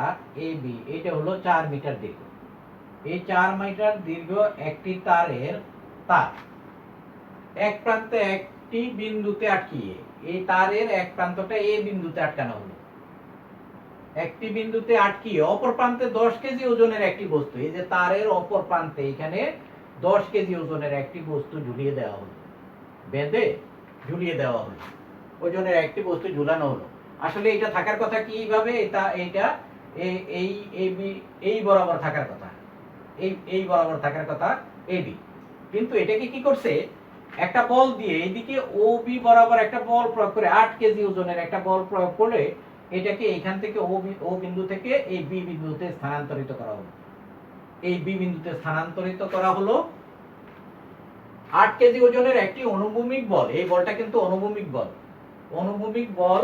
AB, এটা হলো 4 মিটার দীর্ঘ। এই 4 মিটার দীর্ঘ একটি তারের তার এক প্রান্তে একটি বিন্দুতে আটকিয়ে, এই তারের এক প্রান্তটা A বিন্দুতে আটকানো হলো। একটি বিন্দুতে আটকিয়ে অপর প্রান্তে 10 কেজি ওজনের একটি বস্তু, এই যে তারের অপর প্রান্তে এখানে 10 কেজি ওজনের একটি বস্তু ঝুলিয়ে দেওয়া হলো, বেঁধে ঝুলিয়ে দেওয়া হলো, ওজনের একটি বস্তু ঝুলানো হলো। আসলে এটা থাকার কথা কিভাবে, এইটা এই বরাবর থাকার কথা, এই বরাবর থাকার কথা AB, কিন্তু এটাকে কি করছে, একটা বল দিয়ে এইদিকে OB বরাবর একটা বল প্রয়োগ করে 8 কেজি ওজনের একটা বল প্রয়োগ করে এটাকে এখান থেকে O বিন্দু থেকে এই B বিন্দুতে স্থানান্তরিত করা হলো। এই B বিন্দুতে স্থানান্তরিত করা হলো 8 কেজি ওজনের একটি অনুভূমিক বল। এই বলটা কিন্তু অনুভূমিক বল। অনুভূমিক বল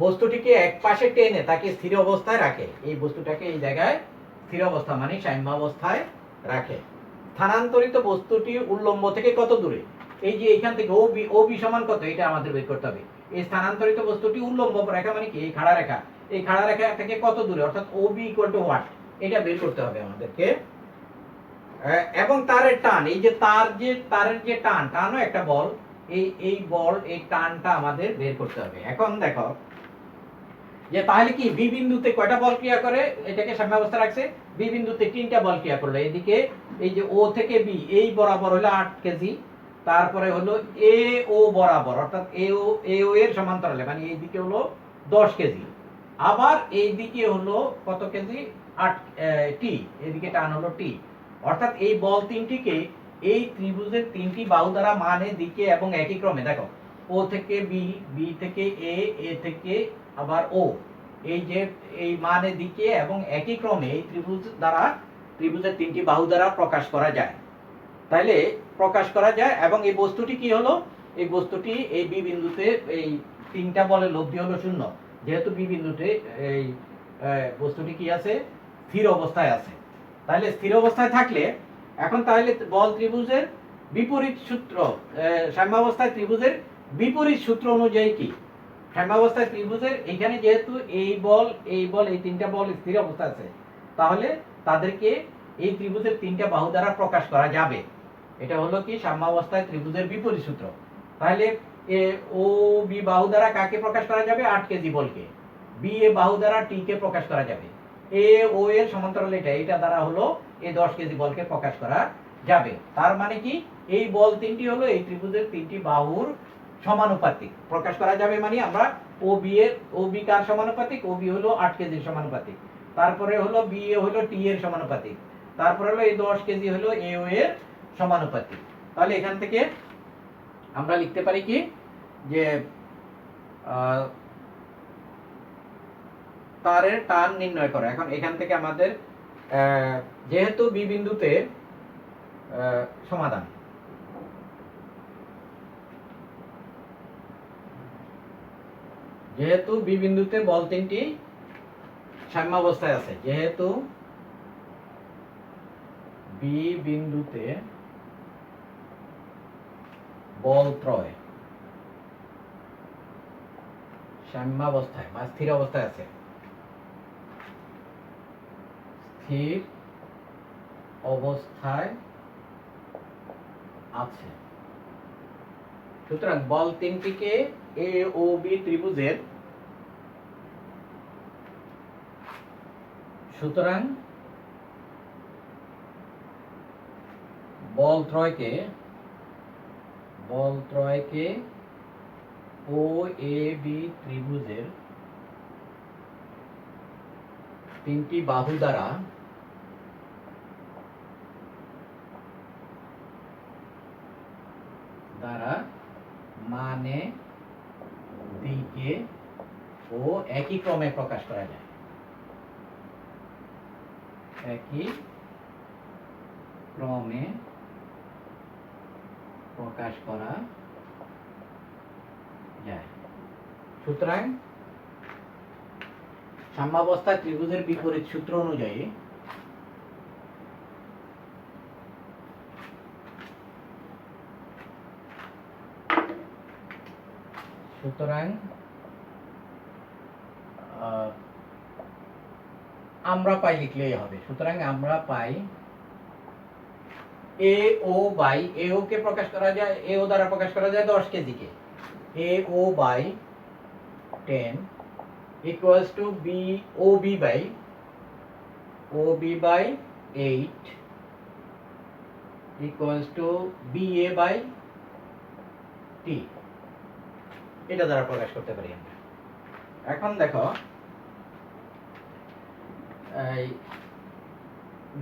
বস্তুটিকে এক পাশে টেনে তাকে স্থির অবস্থায় রাখে। এই বস্তুটাকে এই জায়গায় স্থির অবস্থা মানে সাম্যাবস্থায় রাখে। স্থানান্তরিত বস্তুটি উল্লম্ব থেকে কত দূরে, এই যে এখান থেকে OB সমান কত, এটা আমাদের বের করতে হবে। এই স্থানান্তরিত বস্তুটি উল্লম্ব রেখা মানে কি, এই খাড়া রেখা, এই খাড়া রেখা থেকে কত দূরে, অর্থাৎ OB ইকুয়াল টু হোয়াট, এটা বের করতে হবে আমাদেরকে। এবং তারের টান, এই যে তারের যে টানও একটা বল, এই বল, এই টানটা আমাদের বের করতে হবে। এখন দেখো যে তাহলে কি বি বিন্দুতে কয়টা বল ক্রিয়া করে, এটাকে সাম্যাবস্থা রাখছে, বি বিন্দুতে 3টা বল ক্রিয়া করলো। এদিকে এই যে ও থেকে বি, এই বরাবর হলো 8 কেজি, তারপরে হলো AO বরাবর, অর্থাৎ AO এর সমান্তরালে মানে এইদিকে হলো 10 কেজি, আবার এইদিকে হলো কত কেজি, 8 টি, এদিকে টান হলো টি। অর্থাৎ এই বল তিনটিকে এই ত্রিভুজের 3টি বাহু দ্বারা মানে দিকে এবং একই ক্রমে, দেখো ও থেকে বি, বি থেকে এ থেকে আবার ও, এই যে এই মানে দিকে এবং একই ক্রমে এই ত্রিভুজের 3টি বাহু দ্বারা প্রকাশ করা যায়। তাইলে প্রকাশ করা যায় এবং এই বস্তুটি কি হলো, এই বস্তুটি এই বি বিন্দুতে এই 3টা বলের লব্ধি হলো 0, যেহেতু বি বিন্দুতে এই বস্তুটি কি আছে, স্থির অবস্থায় আছে। তাহলে স্থির অবস্থায় থাকলে এখন তাহলে বল ত্রিভুজের বিপরীত সূত্র, সাম্যাবস্থায় ত্রিভুজের বিপরীত সূত্র অনুযায়ী কি, সাম্যাবস্থায় ত্রিভুজের এখানে যেহেতু এই বল এই তিনটা বল স্থির অবস্থা আছে, তাহলে তাদেরকে এই ত্রিভুজের তিনটা বাহু দ্বারা প্রকাশ করা যাবে। এটা হলো কি সাম্যাবস্থায় ত্রিভুজের বিপরীত সূত্র। তাহলে এ ও বি বাহু দ্বারা কাকে প্রকাশ করা যাবে? 8 কেজি বলকে। বি এ বাহু দ্বারা টি কে প্রকাশ করা যাবে। এ ও এর সমান্তরাল এটা দ্বারা হলো এই 10 কেজি বলকে প্রকাশ করা যাবে। তার মানে কি এই বল তিনটি হলো এই ত্রিভুজের তিনটি বাহুর সমানুপাতিক প্রকাশ করা যাবে। মানে আমরা ও বি কার সমানুপাতিক? ও বি হলো 8 কেজির সমানুপাতিক। তারপরে হলো বি এ হলো টি এর সমানুপাতিক। তারপরে হলো এই 10 কেজি হলো এ ও এর সমানুপাতিক। তাহলে এখান থেকে আমরা লিখতে পারি কি যে তারের টান নির্ণয় করো। এখন এখান থেকে আমাদের যেহেতু বি বিন্দুতে সমাধান, যেহেতু বি বিন্দুতে বল তিনটি সাম্যাবস্থায় আছে, যেহেতু বি বিন্দুতে বল ত্রয় সাম্যাবস্থায় বা স্থির অবস্থায় আছে, স্থির অবস্থায় আছে, সুতরাং বল তিনটিকে এ ও বি ত্রিভুজের, সুতরাং বল ত্রয়কে ও এ বি ত্রিভুজের তিনটি বাহু দ্বারা মানে দিকে ও একই ক্রমে প্রকাশ করা যায়। একই ক্রমে প্রকাশ করা যায়। সুতরাং সাম্যাবস্থায় ত্রিভুজের বিপরীত সূত্র অনুযায়ী আমরা পাই লিখলেই হবে। সুতরাং আমরা পাই এ ও বাই এ ও কে প্রকাশ করা যায়, এ ও দ্বারা প্রকাশ করা যায় 10 কেজি কে। A O by 10 equals to b o b by 8 equals to b a by t, এটা দ্বারা প্রকাশ করতে পারি আমরা। এখন দেখো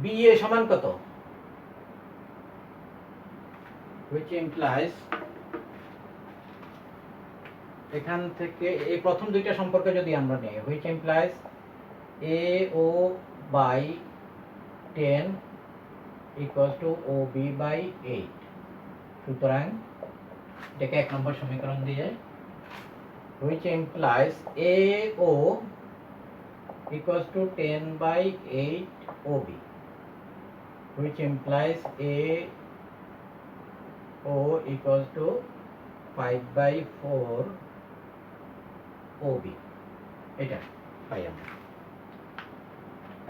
b a সমান কত, which implies এখান থেকে এই প্রথম দুইটা সম্পর্ক যদি আমরা নেই, which implies a o by 10 equals to o b by 8। সুতরাং এটাকে এক নম্বর সমীকরণ দিয়ে, which implies a o equals to 10 by 8 ob, which implies a o equals to 5 by 4 ob। এটা পাই আমরা।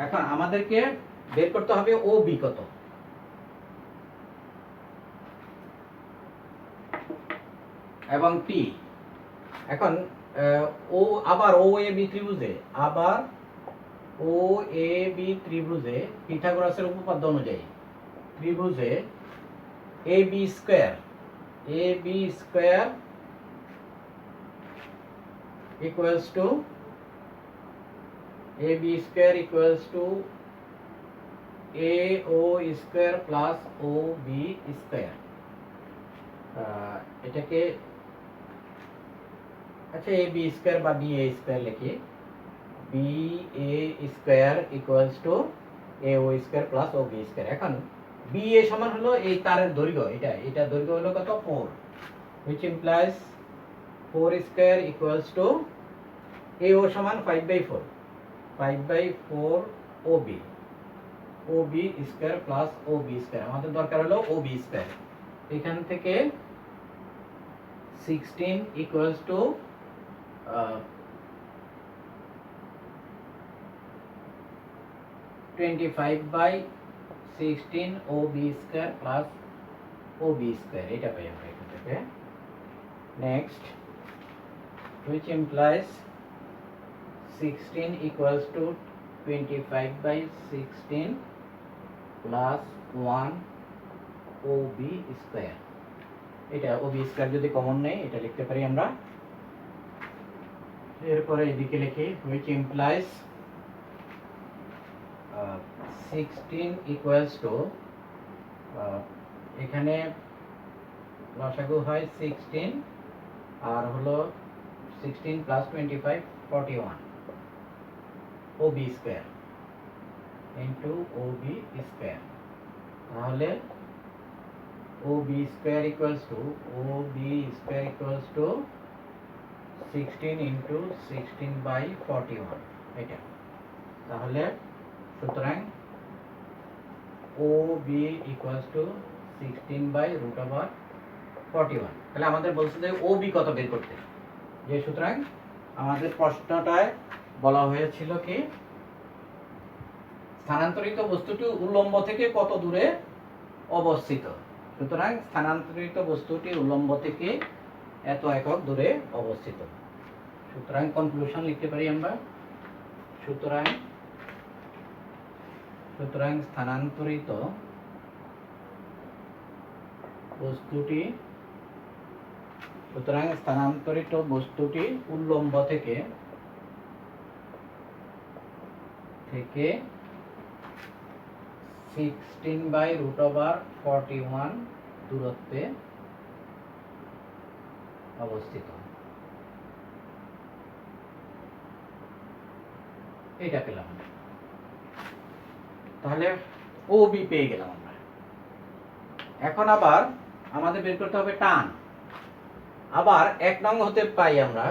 এখন আমাদেরকে বের করতে হবে ob কত। এবং t। এখন আবার ও এ বি ত্রিভুজে পিথাগোরাসের উপপাদ্য অনুযায়ী ত্রিভুজে A B square equals to AO square plus OB square। এটাকে আচ্ছা AB স্কয়ার বা BA স্কয়ার লিখি, BA square equals to AO square plus OB square. এখন BA সমান হলো এই তারের দৈর্ঘ্য, এটা দৈর্ঘ্য হলো কত 4, which implies 4 square equals to AO সমান 5 by 4 OB square plus OB square. আমাদের দরকার হলো OB স্কয়ার। এখান থেকে 16 equals to 25/16 OB square plus OB square, এটা পাই আমরা এখান থেকে। Next, which implies 16 equals to 25/16 plus 1 OB square. এটা OB স্কয়ার যদি কমন নেই এটা লিখতে পারি আমরা। এরপরে এদিকে লিখি which implies 16 equals to এখানে লসাগু হয় 16 আর হলো 16 plus 25 41 OB square into OB square. তাহলে OB square equals two 16 into 16/41 এটা। তাহলে সুতরাং OB ইকুয়ালস টু 16/√41। তাহলে আমাদের বলছে যে OB কত বের করতে, যে সুতরাং আমাদের প্রশ্নটায় বলা হয়েছিল কি স্থানান্তরিত বস্তুটি উল্লম্ব থেকে কত দূরে অবস্থিত। সুতরাং স্থানান্তরিত বস্তুটি উল্লম্ব থেকে এত একক দূরে অবস্থিত। সুতরাং কনক্লুশন লিখতে পারি আমরা। সুতরাং স্থানান্তরিত বস্তুটি উল্লম্ব থেকে 16/√41 দূরত্বে অবস্থিত। এটা পেলাম। তাহলে OB পেয়ে গেলাম আমরা। এখন আবার আমাদের বের করতে হবে টান। আবার 1 নং হতে পাই আমরা,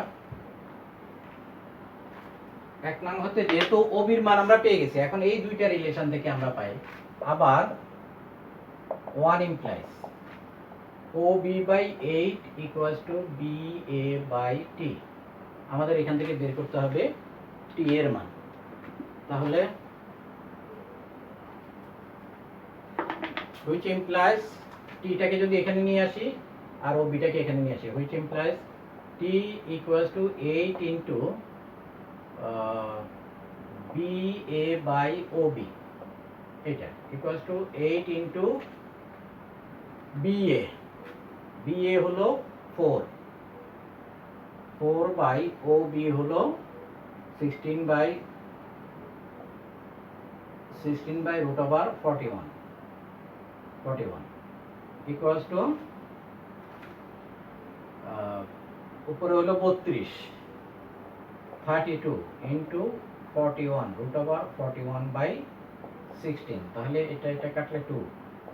1 নং হতে যেহেতু OB এর মান আমরা পেয়ে গেছি, এখন এই দুইটা রিলেশন থেকে আমরা পাই আবার 1 implies OB/8 equals to BA/T। আমাদের এখান থেকে বের করতে হবে T এর মান। তাহলে which implies T টাকে যদি এখানে নিয়ে আসি আর OB টাকে এখানে নিয়ে আসি, which implies T equals to 8 into BA/OB, এটা equals to 8 into BA হলো 4/OB হলো 16/√41 equals to উপরে হলো 32 into 41√41/16। তাহলে এটা কাটলে 2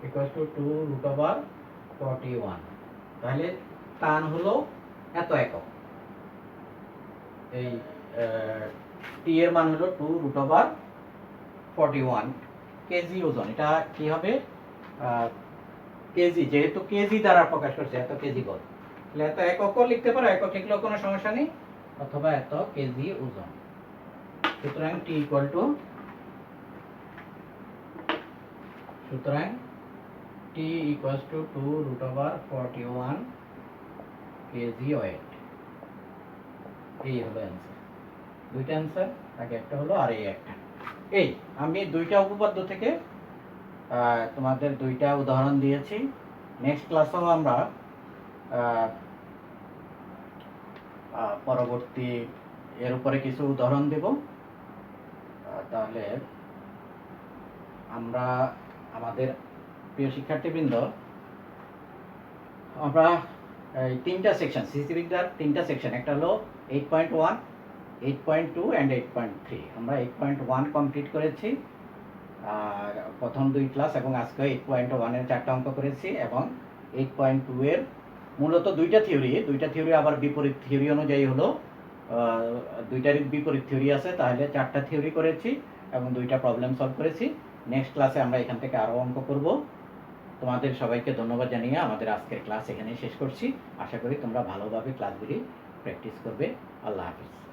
equals to 2√41। তাহলে টান হলো এত একক, এই T এর মান হলো 2√41 কেজি ওজন। এটা কি হবে কেজি, যেহেতু কেজি দ্বারা প্রকাশ করছে এত কেজি গড়, তাহলে এত এককও লিখতে পারো, একক লিখলেও কোনো সমস্যা নেই, অথবা এত কেজি ওজন। সুতরাং T equals to 2√41 KG weight. এই হলো অ্যান্সার। দুইটা অ্যান্সার, আগে একটা হলো আর এই একটা। এই আমি দুইটা উপপাদ্য থেকে তোমাদের দুইটা উদাহরণ দিয়েছি। নেক্সট ক্লাসেও আমরা পরবর্তী এর উপরে কিছু উদাহরণ দেব। তাহলে আমরা আমাদের প্রিয় শিক্ষার্থীবৃন্দ, আমরা এই তিনটা সেকশন, সিসি বিদ্যার তিনটা সেকশন, একটা হলো 8.1, 8.2 and 8.3। আমরা 8.1 কমপ্লিট করেছি প্রথম 2 ক্লাস, এবং আজকে 8.1 এর 4টা অঙ্ক করেছি, এবং 8.2 এর মূলত দুইটা থিওরি আবার বিপরীত থিওরি অনুযায়ী হলো দুইটারই বিপরীত থিওরি আছে, তাহলে 4টা থিওরি করেছি এবং 2টা প্রবলেম সলভ করেছি। নেক্সট ক্লাসে আমরা এখান থেকে আরও অঙ্ক করব। তোমাদের সবাইকে ধন্যবাদ জানিয়ে আমাদের আজকের ক্লাস এখানেই শেষ করছি। আশা করি তোমরা ভালোভাবে ক্লাসগুলি প্র্যাকটিস করবে। আল্লাহ হাফিজ।